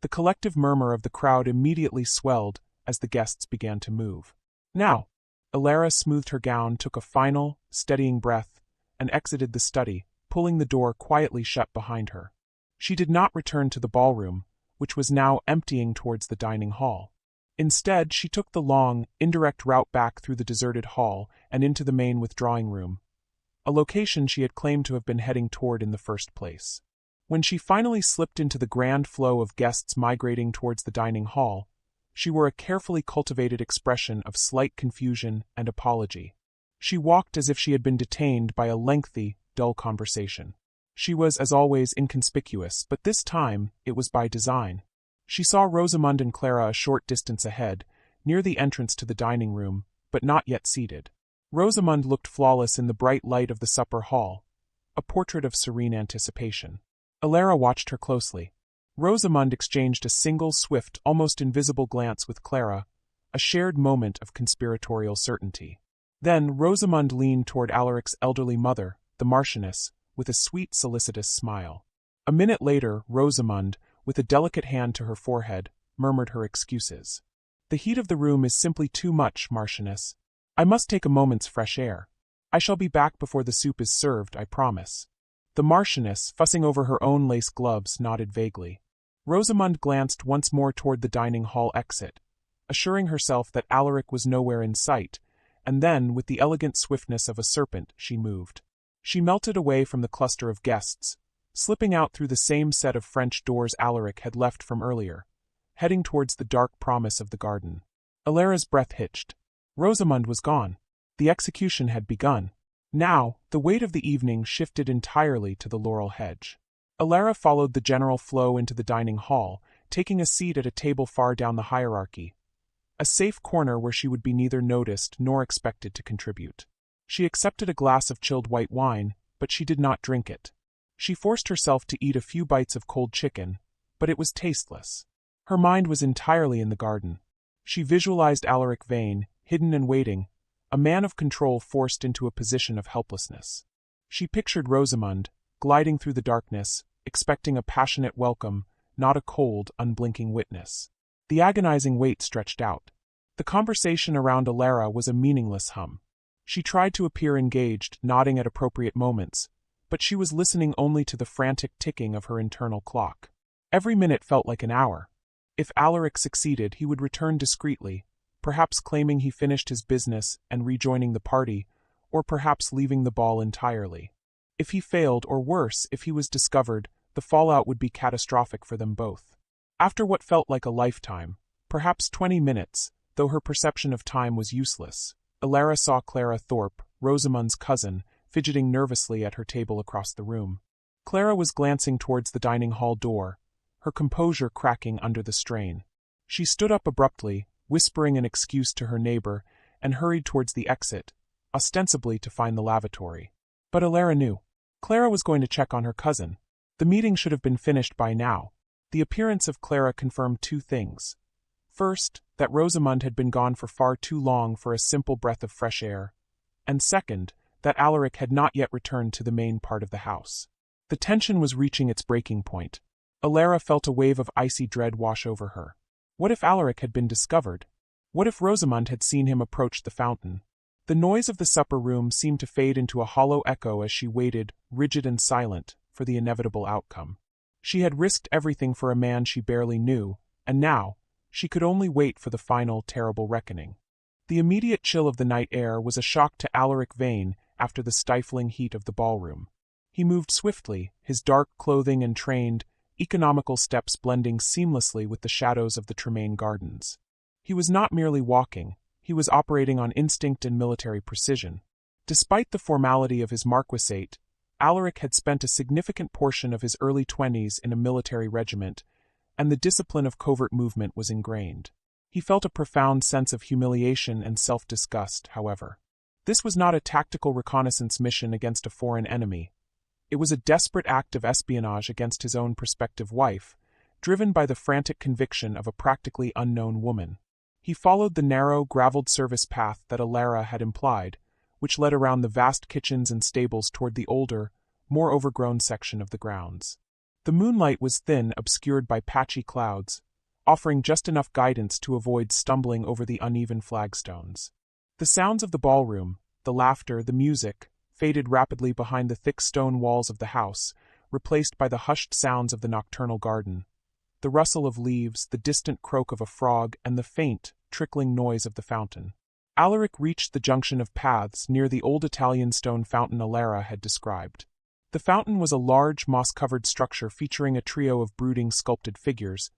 The collective murmur of the crowd immediately swelled as the guests began to move. "Now!" Alara smoothed her gown, took a final, steadying breath, and exited the study, pulling the door quietly shut behind her. She did not return to the ballroom, which was now emptying towards the dining hall. Instead, she took the long, indirect route back through the deserted hall and into the main withdrawing room, a location she had claimed to have been heading toward in the first place. When she finally slipped into the grand flow of guests migrating towards the dining hall, she wore a carefully cultivated expression of slight confusion and apology. She walked as if she had been detained by a lengthy, dull conversation. She was, as always, inconspicuous, but this time it was by design. She saw Rosamund and Clara a short distance ahead, near the entrance to the dining room, but not yet seated. Rosamund looked flawless in the bright light of the supper hall, a portrait of serene anticipation. Alara watched her closely. Rosamund exchanged a single swift, almost invisible glance with Clara, a shared moment of conspiratorial certainty. Then Rosamund leaned toward Alaric's elderly mother, the Marchioness, with a sweet, solicitous smile. A minute later, Rosamund, with a delicate hand to her forehead, murmured her excuses. "The heat of the room is simply too much, Marchioness. I must take a moment's fresh air. I shall be back before the soup is served, I promise." The Marchioness, fussing over her own lace gloves, nodded vaguely. Rosamund glanced once more toward the dining hall exit, assuring herself that Alaric was nowhere in sight, and then, with the elegant swiftness of a serpent, she moved. She melted away from the cluster of guests, slipping out through the same set of French doors Alaric had left from earlier, heading towards the dark promise of the garden. Alara's breath hitched. Rosamund was gone. The execution had begun. Now, the weight of the evening shifted entirely to the laurel hedge. Alara followed the general flow into the dining hall, taking a seat at a table far down the hierarchy, a safe corner where she would be neither noticed nor expected to contribute. She accepted a glass of chilled white wine, but she did not drink it. She forced herself to eat a few bites of cold chicken, but it was tasteless. Her mind was entirely in the garden. She visualized Alaric Vane, hidden and waiting, a man of control forced into a position of helplessness. She pictured Rosamund, gliding through the darkness, expecting a passionate welcome, not a cold, unblinking witness. The agonizing wait stretched out. The conversation around Alara was a meaningless hum. She tried to appear engaged, nodding at appropriate moments, but she was listening only to the frantic ticking of her internal clock. Every minute felt like an hour. If Alaric succeeded, he would return discreetly, perhaps claiming he finished his business and rejoining the party, or perhaps leaving the ball entirely. If he failed, or worse, if he was discovered, the fallout would be catastrophic for them both. After what felt like a lifetime, perhaps 20 minutes, though her perception of time was useless, Alara saw Clara Thorpe, Rosamund's cousin, fidgeting nervously at her table across the room. Clara was glancing towards the dining hall door, her composure cracking under the strain. She stood up abruptly, whispering an excuse to her neighbor, and hurried towards the exit, ostensibly to find the lavatory. But Alara knew. Clara was going to check on her cousin. The meeting should have been finished by now. The appearance of Clara confirmed two things. First, that Rosamund had been gone for far too long for a simple breath of fresh air, and second, that Alaric had not yet returned to the main part of the house. The tension was reaching its breaking point. Alara felt a wave of icy dread wash over her. What if Alaric had been discovered? What if Rosamund had seen him approach the fountain? The noise of the supper room seemed to fade into a hollow echo as she waited, rigid and silent, for the inevitable outcome. She had risked everything for a man she barely knew, and now, she could only wait for the final, terrible reckoning. The immediate chill of the night air was a shock to Alaric Vane after the stifling heat of the ballroom. He moved swiftly, his dark clothing and trained, economical steps blending seamlessly with the shadows of the Tremaine gardens. He was not merely walking, he was operating on instinct and military precision. Despite the formality of his marquisate, Alaric had spent a significant portion of his early 20s in a military regiment, and the discipline of covert movement was ingrained. He felt a profound sense of humiliation and self-disgust, however. This was not a tactical reconnaissance mission against a foreign enemy. It was a desperate act of espionage against his own prospective wife, driven by the frantic conviction of a practically unknown woman. He followed the narrow, graveled service path that Alara had implied, which led around the vast kitchens and stables toward the older, more overgrown section of the grounds. The moonlight was thin, obscured by patchy clouds, offering just enough guidance to avoid stumbling over the uneven flagstones. The sounds of the ballroom, the laughter, the music, faded rapidly behind the thick stone walls of the house, replaced by the hushed sounds of the nocturnal garden, the rustle of leaves, the distant croak of a frog, and the faint, trickling noise of the fountain. Alaric reached the junction of paths near the old Italian stone fountain Alara had described. The fountain was a large, moss-covered structure featuring a trio of brooding sculpted figures,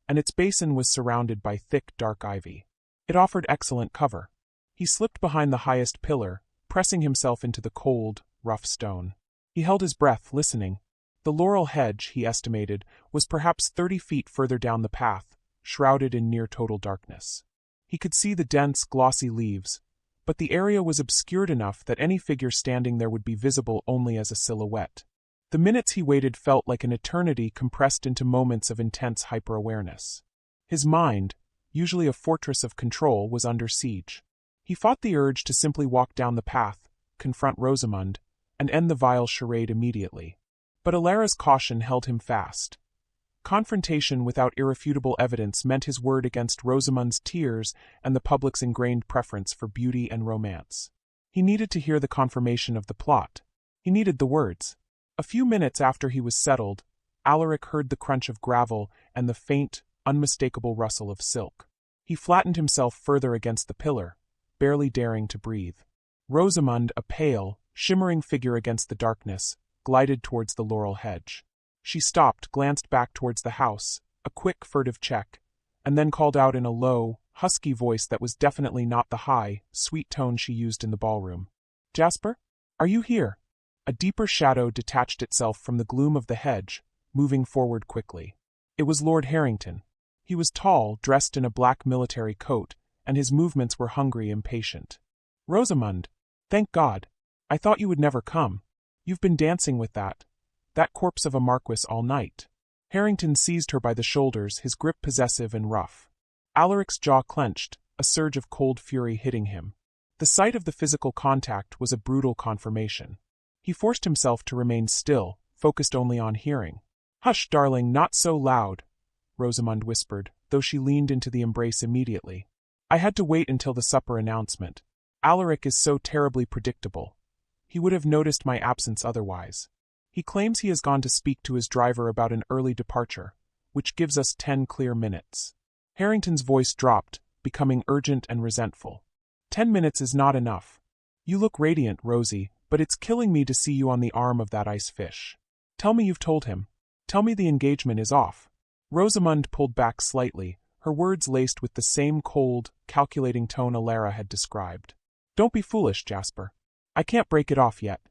and its basin was surrounded by thick, dark ivy. It offered excellent cover. He slipped behind the highest pillar, pressing himself into the cold, rough stone. He held his breath, listening. The laurel hedge, he estimated, was perhaps 30 feet further down the path, shrouded in near-total darkness. He could see the dense, glossy leaves, but the area was obscured enough that any figure standing there would be visible only as a silhouette. The minutes he waited felt like an eternity compressed into moments of intense hyper-awareness. His mind, usually a fortress of control, was under siege. He fought the urge to simply walk down the path, confront Rosamund, and end the vile charade immediately. But Alara's caution held him fast. Confrontation without irrefutable evidence meant his word against Rosamund's tears and the public's ingrained preference for beauty and romance. He needed to hear the confirmation of the plot. He needed the words. A few minutes after he was settled, Alaric heard the crunch of gravel and the faint, unmistakable rustle of silk. He flattened himself further against the pillar, barely daring to breathe. Rosamund, a pale, shimmering figure against the darkness, glided towards the laurel hedge. She stopped, glanced back towards the house, a quick, furtive check, and then called out in a low, husky voice that was definitely not the high, sweet tone she used in the ballroom. "Jasper? Are you here?" A deeper shadow detached itself from the gloom of the hedge, moving forward quickly. It was Lord Harrington. He was tall, dressed in a black military coat, and his movements were hungry, impatient. "Rosamund! Thank God! I thought you would never come. You've been dancing with that corpse of a marquis all night." Harrington seized her by the shoulders, his grip possessive and rough. Alaric's jaw clenched, a surge of cold fury hitting him. The sight of the physical contact was a brutal confirmation. He forced himself to remain still, focused only on hearing. "Hush, darling, not so loud," Rosamund whispered, though she leaned into the embrace immediately. "I had to wait until the supper announcement. Alaric is so terribly predictable. He would have noticed my absence otherwise. He claims he has gone to speak to his driver about an early departure, which gives us 10 clear minutes. Harrington's voice dropped, becoming urgent and resentful. 10 minutes is not enough. You look radiant, Rosie, but it's killing me to see you on the arm of that ice fish. Tell me you've told him. Tell me the engagement is off. Rosamund pulled back slightly, her words laced with the same cold, calculating tone Alara had described. Don't be foolish, Jasper. I can't break it off yet.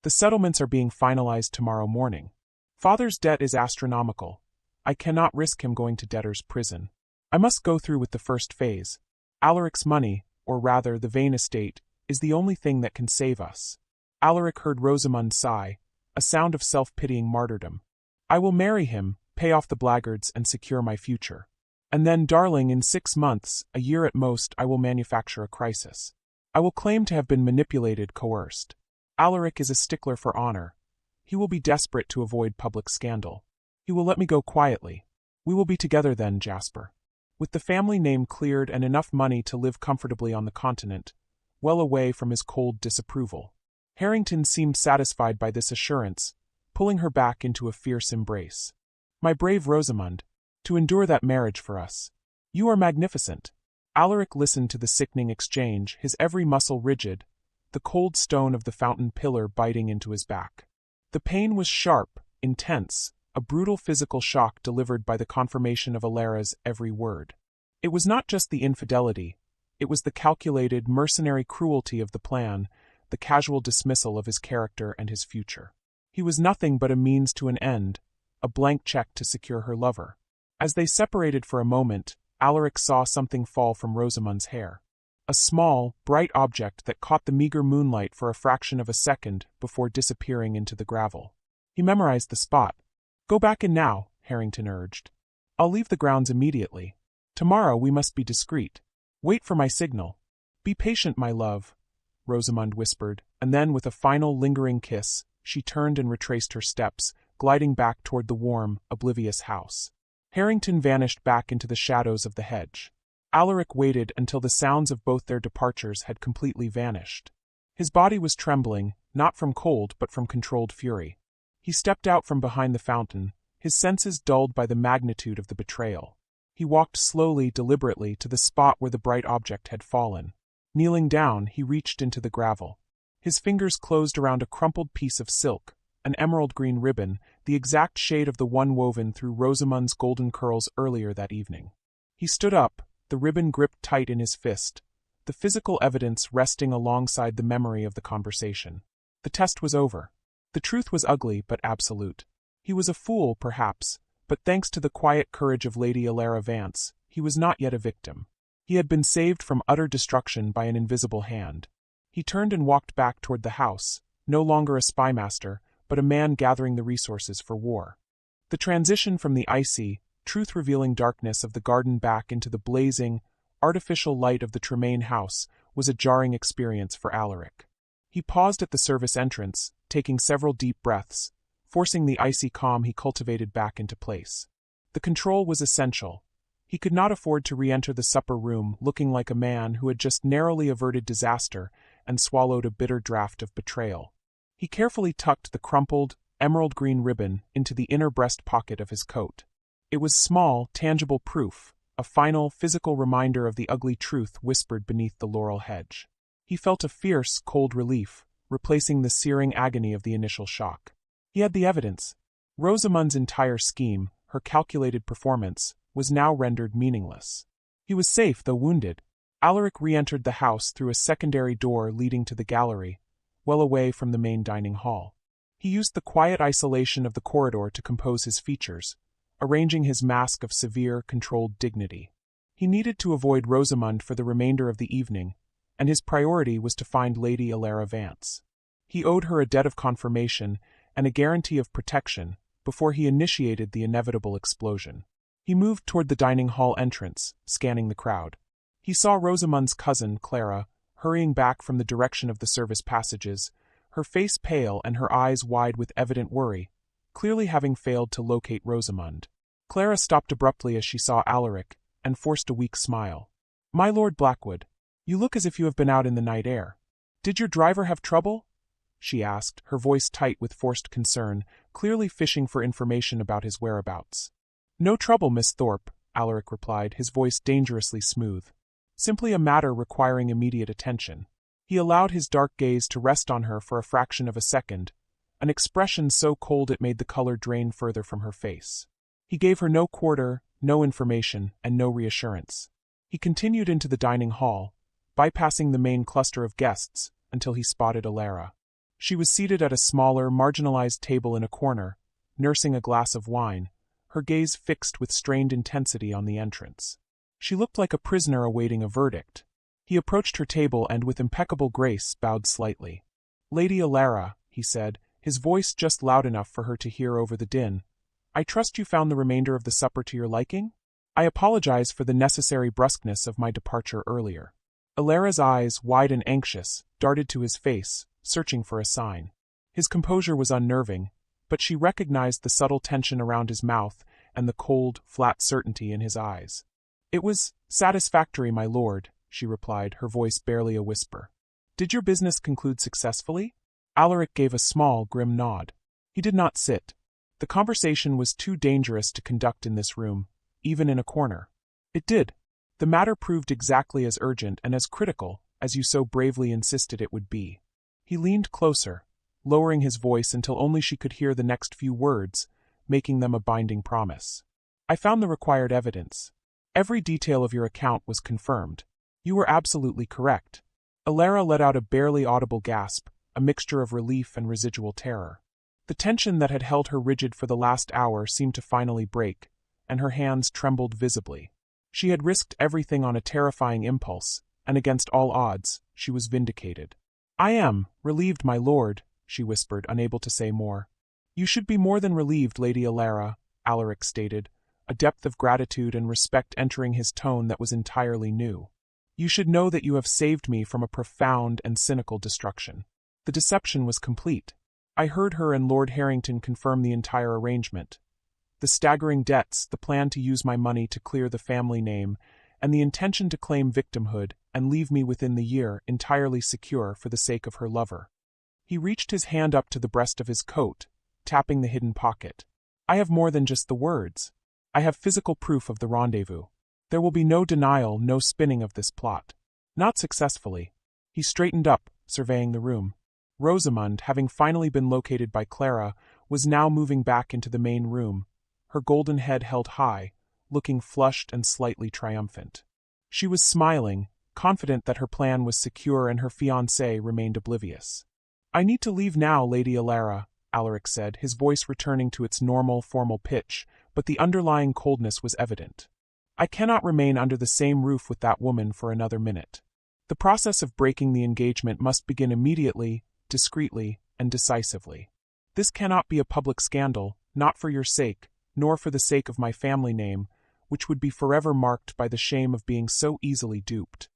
The settlements are being finalized tomorrow morning. Father's debt is astronomical. I cannot risk him going to debtor's prison. I must go through with the first phase. Alaric's money, or rather the Vane estate, is the only thing that can save us. Alaric heard Rosamund sigh, a sound of self-pitying martyrdom. I will marry him, pay off the blackguards, and secure my future. And then, darling, in 6 months, a year at most, I will manufacture a crisis. I will claim to have been manipulated, coerced. Alaric is a stickler for honor. He will be desperate to avoid public scandal. He will let me go quietly. We will be together then, Jasper. With the family name cleared and enough money to live comfortably on the continent, well away from his cold disapproval. Harrington seemed satisfied by this assurance, pulling her back into a fierce embrace. My brave Rosamund, to endure that marriage for us. You are magnificent. Alaric listened to the sickening exchange, his every muscle rigid, the cold stone of the fountain pillar biting into his back. The pain was sharp, intense, a brutal physical shock delivered by the confirmation of Alara's every word. It was not just the infidelity, it was the calculated, mercenary cruelty of the plan, the casual dismissal of his character and his future. He was nothing but a means to an end, a blank check to secure her lover. As they separated for a moment, Alaric saw something fall from Rosamund's hair. A small, bright object that caught the meager moonlight for a fraction of a second before disappearing into the gravel. He memorized the spot. Go back in now, Harrington urged. I'll leave the grounds immediately. Tomorrow we must be discreet. Wait for my signal. Be patient, my love, Rosamund whispered, and then with a final lingering kiss, she turned and retraced her steps, gliding back toward the warm, oblivious house. Harrington vanished back into the shadows of the hedge. Alaric waited until the sounds of both their departures had completely vanished. His body was trembling, not from cold but from controlled fury. He stepped out from behind the fountain, his senses dulled by the magnitude of the betrayal. He walked slowly, deliberately, to the spot where the bright object had fallen. Kneeling down, he reached into the gravel. His fingers closed around a crumpled piece of silk, an emerald-green ribbon, the exact shade of the one woven through Rosamund's golden curls earlier that evening. He stood up, the ribbon gripped tight in his fist, the physical evidence resting alongside the memory of the conversation. The test was over. The truth was ugly but absolute. He was a fool, perhaps, but thanks to the quiet courage of Lady Alara Vance, he was not yet a victim. He had been saved from utter destruction by an invisible hand. He turned and walked back toward the house, no longer a spymaster, but a man gathering the resources for war. The transition from the icy, truth-revealing darkness of the garden back into the blazing, artificial light of the Tremaine house was a jarring experience for Alaric. He paused at the service entrance, taking several deep breaths, forcing the icy calm he cultivated back into place. The control was essential. He could not afford to re-enter the supper room looking like a man who had just narrowly averted disaster and swallowed a bitter draught of betrayal. He carefully tucked the crumpled, emerald-green ribbon into the inner breast pocket of his coat. It was small, tangible proof, a final, physical reminder of the ugly truth whispered beneath the laurel hedge. He felt a fierce, cold relief, replacing the searing agony of the initial shock. He had the evidence. Rosamund's entire scheme, her calculated performance, was now rendered meaningless. He was safe, though wounded. Alaric re-entered the house through a secondary door leading to the gallery, well away from the main dining hall. He used the quiet isolation of the corridor to compose his features, arranging his mask of severe, controlled dignity. He needed to avoid Rosamund for the remainder of the evening, and his priority was to find Lady Alara Vance. He owed her a debt of confirmation and a guarantee of protection before he initiated the inevitable explosion. He moved toward the dining hall entrance, scanning the crowd. He saw Rosamund's cousin, Clara, hurrying back from the direction of the service passages, her face pale and her eyes wide with evident worry, clearly having failed to locate Rosamund. Clara stopped abruptly as she saw Alaric, and forced a weak smile. "My Lord Blackwood, you look as if you have been out in the night air. Did your driver have trouble?" she asked, her voice tight with forced concern, clearly fishing for information about his whereabouts. "No trouble, Miss Thorpe," Alaric replied, his voice dangerously smooth. "Simply a matter requiring immediate attention." He allowed his dark gaze to rest on her for a fraction of a second, an expression so cold it made the color drain further from her face. He gave her no quarter, no information, and no reassurance. He continued into the dining hall, bypassing the main cluster of guests, until he spotted Alara. She was seated at a smaller, marginalized table in a corner, nursing a glass of wine, her gaze fixed with strained intensity on the entrance. She looked like a prisoner awaiting a verdict. He approached her table and, with impeccable grace, bowed slightly. "Lady Alara," he said, his voice just loud enough for her to hear over the din, "I trust you found the remainder of the supper to your liking? I apologize for the necessary brusqueness of my departure earlier." Alara's eyes, wide and anxious, darted to his face, searching for a sign. His composure was unnerving, but she recognized the subtle tension around his mouth and the cold, flat certainty in his eyes. "It was satisfactory, my lord," she replied, her voice barely a whisper. "Did your business conclude successfully?" Alaric gave a small, grim nod. He did not sit. The conversation was too dangerous to conduct in this room, even in a corner. "It did. The matter proved exactly as urgent and as critical as you so bravely insisted it would be." He leaned closer, lowering his voice until only she could hear the next few words, making them a binding promise. "I found the required evidence. Every detail of your account was confirmed. You were absolutely correct." Alara let out a barely audible gasp, a mixture of relief and residual terror. The tension that had held her rigid for the last hour seemed to finally break, and her hands trembled visibly. She had risked everything on a terrifying impulse, and against all odds, she was vindicated. "I am relieved, my lord," she whispered, unable to say more. "You should be more than relieved, Lady Alara," Alaric stated, a depth of gratitude and respect entering his tone that was entirely new. "You should know that you have saved me from a profound and cynical destruction." The deception was complete. I heard her and Lord Harrington confirm the entire arrangement. The staggering debts, the plan to use my money to clear the family name, and the intention to claim victimhood and leave me within the year entirely secure for the sake of her lover. He reached his hand up to the breast of his coat, tapping the hidden pocket. "I have more than just the words. I have physical proof of the rendezvous. There will be no denial, no spinning of this plot." "Not successfully." He straightened up, surveying the room. Rosamund, having finally been located by Clara, was now moving back into the main room, her golden head held high, looking flushed and slightly triumphant. She was smiling, confident that her plan was secure and her fiancé remained oblivious. "I need to leave now, Lady Alara," Alaric said, his voice returning to its normal, formal pitch, but the underlying coldness was evident. "I cannot remain under the same roof with that woman for another minute. The process of breaking the engagement must begin immediately, discreetly, and decisively. This cannot be a public scandal, not for your sake, nor for the sake of my family name, which would be forever marked by the shame of being so easily duped."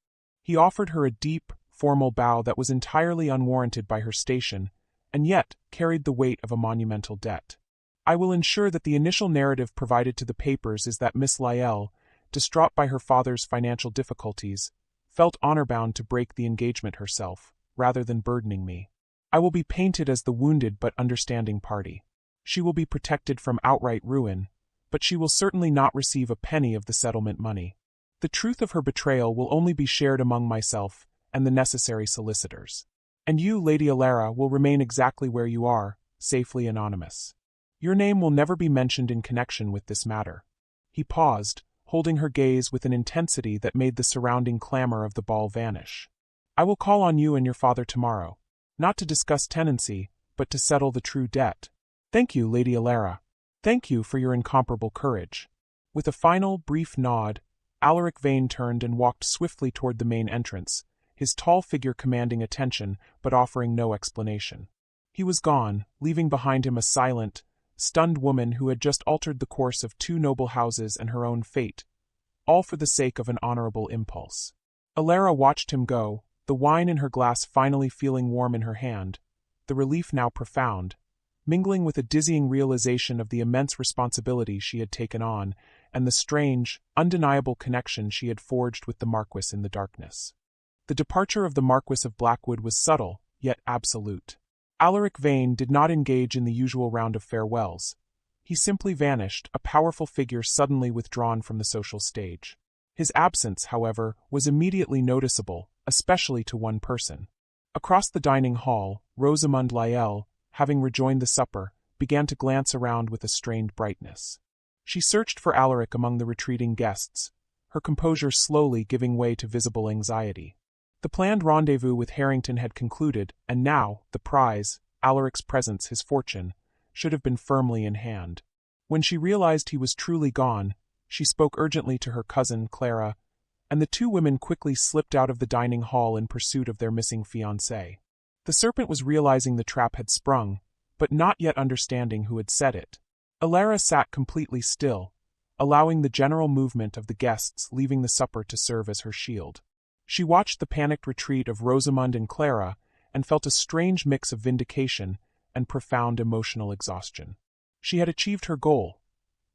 He offered her a deep, formal bow that was entirely unwarranted by her station, and yet carried the weight of a monumental debt. "I will ensure that the initial narrative provided to the papers is that Miss Lyell, distraught by her father's financial difficulties, felt honor-bound to break the engagement herself, rather than burdening me. I will be painted as the wounded but understanding party. She will be protected from outright ruin, but she will certainly not receive a penny of the settlement money. The truth of her betrayal will only be shared among myself and the necessary solicitors. And you, Lady Alara, will remain exactly where you are, safely anonymous. Your name will never be mentioned in connection with this matter." He paused, holding her gaze with an intensity that made the surrounding clamor of the ball vanish. "I will call on you and your father tomorrow, not to discuss tenancy, but to settle the true debt. Thank you, Lady Alara. Thank you for your incomparable courage." With a final, brief nod, Alaric Vane turned and walked swiftly toward the main entrance, his tall figure commanding attention but offering no explanation. He was gone, leaving behind him a silent, stunned woman who had just altered the course of two noble houses and her own fate, all for the sake of an honorable impulse. Alara watched him go, the wine in her glass finally feeling warm in her hand, the relief now profound, mingling with a dizzying realization of the immense responsibility she had taken on and the strange, undeniable connection she had forged with the Marquis in the darkness. The departure of the Marquis of Blackwood was subtle, yet absolute. Alaric Vane did not engage in the usual round of farewells. He simply vanished, a powerful figure suddenly withdrawn from the social stage. His absence, however, was immediately noticeable, especially to one person. Across the dining hall, Rosamund Lyell, having rejoined the supper, began to glance around with a strained brightness. She searched for Alaric among the retreating guests, her composure slowly giving way to visible anxiety. The planned rendezvous with Harrington had concluded, and now, the prize, Alaric's presence, his fortune, should have been firmly in hand. When she realized he was truly gone, she spoke urgently to her cousin, Clara, and the two women quickly slipped out of the dining hall in pursuit of their missing fiancé. The serpent was realizing the trap had sprung, but not yet understanding who had set it. Alara sat completely still, allowing the general movement of the guests leaving the supper to serve as her shield. She watched the panicked retreat of Rosamund and Clara, and felt a strange mix of vindication and profound emotional exhaustion. She had achieved her goal.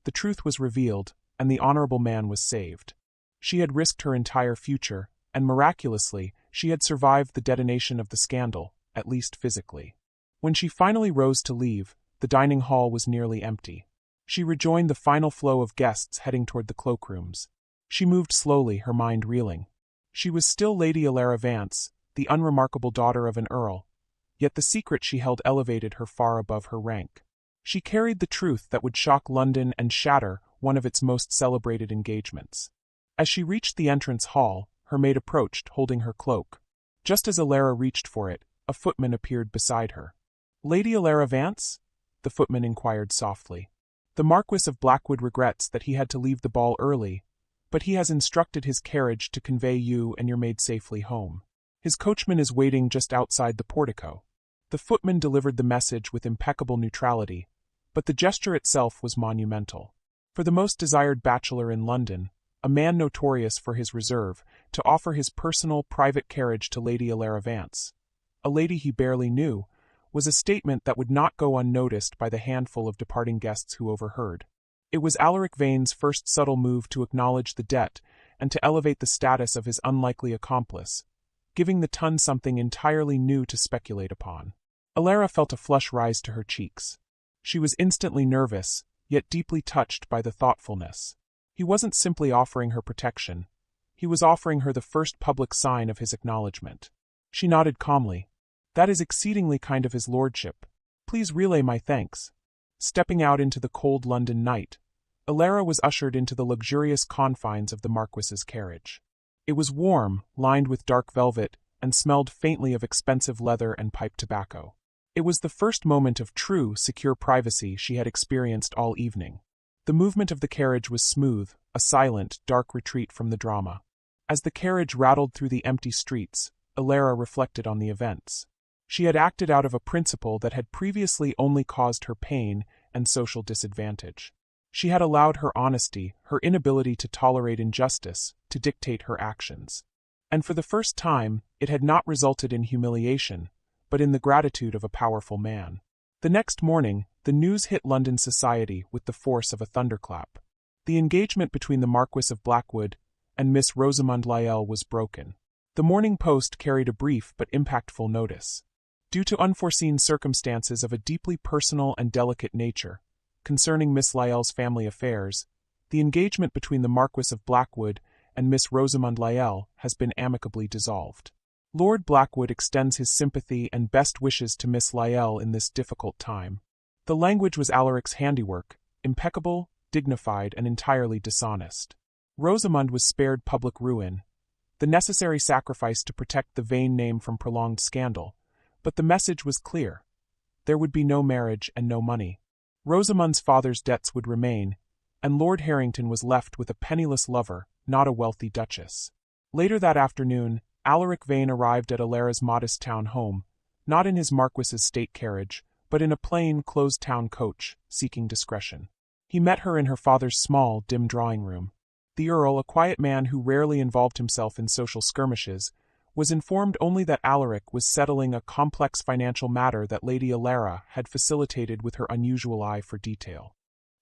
The truth was revealed, and the honorable man was saved. She had risked her entire future, and miraculously, she had survived the detonation of the scandal, at least physically. When she finally rose to leave, the dining hall was nearly empty. She rejoined the final flow of guests heading toward the cloakrooms. She moved slowly, her mind reeling. She was still Lady Alara Vance, the unremarkable daughter of an earl, yet the secret she held elevated her far above her rank. She carried the truth that would shock London and shatter one of its most celebrated engagements. As she reached the entrance hall, her maid approached, holding her cloak. Just as Alara reached for it, a footman appeared beside her. "Lady Alara Vance?" the footman inquired softly. "The Marquis of Blackwood regrets that he had to leave the ball early, but he has instructed his carriage to convey you and your maid safely home. His coachman is waiting just outside the portico." The footman delivered the message with impeccable neutrality, but the gesture itself was monumental. For the most desired bachelor in London, a man notorious for his reserve, to offer his personal, private carriage to Lady Alara Vance, a lady he barely knew, was a statement that would not go unnoticed by the handful of departing guests who overheard. It was Alaric Vane's first subtle move to acknowledge the debt and to elevate the status of his unlikely accomplice, giving the ton something entirely new to speculate upon. Alara felt a flush rise to her cheeks. She was instantly nervous, yet deeply touched by the thoughtfulness. He wasn't simply offering her protection. He was offering her the first public sign of his acknowledgement. She nodded calmly. "That is exceedingly kind of his lordship. Please relay my thanks." Stepping out into the cold London night, Alara was ushered into the luxurious confines of the Marquis's carriage. It was warm, lined with dark velvet, and smelled faintly of expensive leather and pipe tobacco. It was the first moment of true, secure privacy she had experienced all evening. The movement of the carriage was smooth, a silent, dark retreat from the drama. As the carriage rattled through the empty streets, Alara reflected on the events. She had acted out of a principle that had previously only caused her pain and social disadvantage. She had allowed her honesty, her inability to tolerate injustice, to dictate her actions. And for the first time, it had not resulted in humiliation, but in the gratitude of a powerful man. The next morning, the news hit London society with the force of a thunderclap. The engagement between the Marquis of Blackwood and Miss Rosamund Lyell was broken. The Morning Post carried a brief but impactful notice. Due to unforeseen circumstances of a deeply personal and delicate nature, concerning Miss Lyell's family affairs, the engagement between the Marquis of Blackwood and Miss Rosamund Lyell has been amicably dissolved. Lord Blackwood extends his sympathy and best wishes to Miss Lyell in this difficult time. The language was Alaric's handiwork, impeccable, dignified, and entirely dishonest. Rosamund was spared public ruin, the necessary sacrifice to protect the Vane name from prolonged scandal, but the message was clear. There would be no marriage and no money. Rosamund's father's debts would remain, and Lord Harrington was left with a penniless lover, not a wealthy duchess. Later that afternoon, Alaric Vane arrived at Alara's modest town home, not in his Marquis's state carriage, but in a plain, closed-town coach, seeking discretion. He met her in her father's small, dim drawing room. The Earl, a quiet man who rarely involved himself in social skirmishes, was informed only that Alaric was settling a complex financial matter that Lady Alara had facilitated with her unusual eye for detail.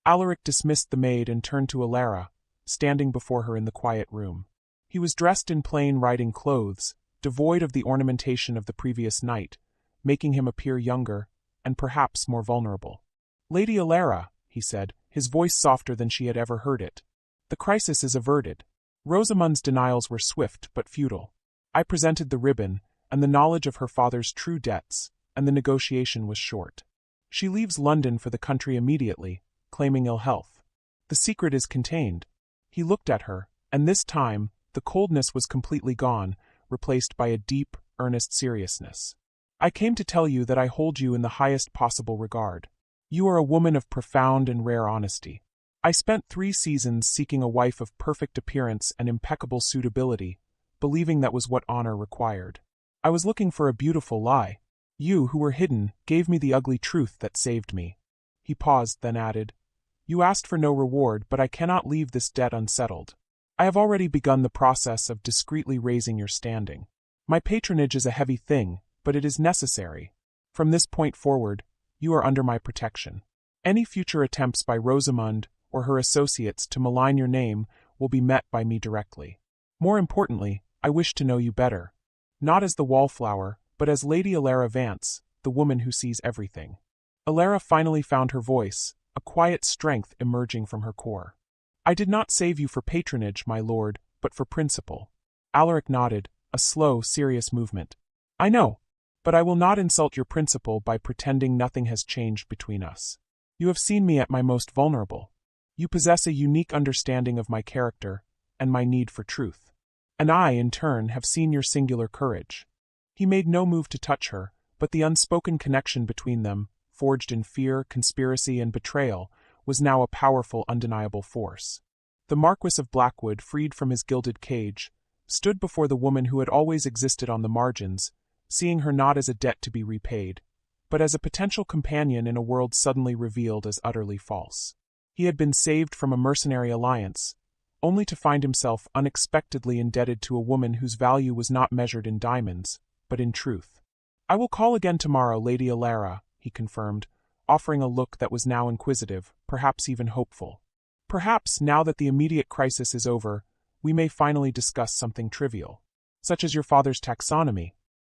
Alaric dismissed the maid and turned to Alara, standing before her in the quiet room. He was dressed in plain riding clothes, devoid of the ornamentation of the previous night, making him appear younger, and perhaps more vulnerable. "Lady Alara," he said, his voice softer than she had ever heard it. The crisis is averted. Rosamund's denials were swift but futile. I presented the ribbon, and the knowledge of her father's true debts, and the negotiation was short. She leaves London for the country immediately, claiming ill health. The secret is contained. He looked at her, and this time, the coldness was completely gone, replaced by a deep, earnest seriousness. I came to tell you that I hold you in the highest possible regard. You are a woman of profound and rare honesty. I spent 3 seasons seeking a wife of perfect appearance and impeccable suitability, believing that was what honor required. I was looking for a beautiful lie. You, who were hidden, gave me the ugly truth that saved me. He paused, then added, You asked for no reward, but I cannot leave this debt unsettled. I have already begun the process of discreetly raising your standing. My patronage is a heavy thing, but it is necessary. From this point forward, you are under my protection. Any future attempts by Rosamund or her associates to malign your name will be met by me directly. More importantly, I wish to know you better. Not as the wallflower, but as Lady Alara Vance, the woman who sees everything. Alara finally found her voice, a quiet strength emerging from her core. I did not save you for patronage, my lord, but for principle. Alaric nodded, a slow, serious movement. I know, but I will not insult your principle by pretending nothing has changed between us. You have seen me at my most vulnerable. You possess a unique understanding of my character and my need for truth. And I, in turn, have seen your singular courage. He made no move to touch her, but the unspoken connection between them, forged in fear, conspiracy, and betrayal, was now a powerful, undeniable force. The Marquis of Blackwood, freed from his gilded cage, stood before the woman who had always existed on the margins, seeing her not as a debt to be repaid, but as a potential companion in a world suddenly revealed as utterly false. He had been saved from a mercenary alliance, only to find himself unexpectedly indebted to a woman whose value was not measured in diamonds, but in truth. I will call again tomorrow, Lady Alara, he confirmed, offering a look that was now inquisitive, perhaps even hopeful. Perhaps, now that the immediate crisis is over, we may finally discuss something trivial, such as your father's taxonomy.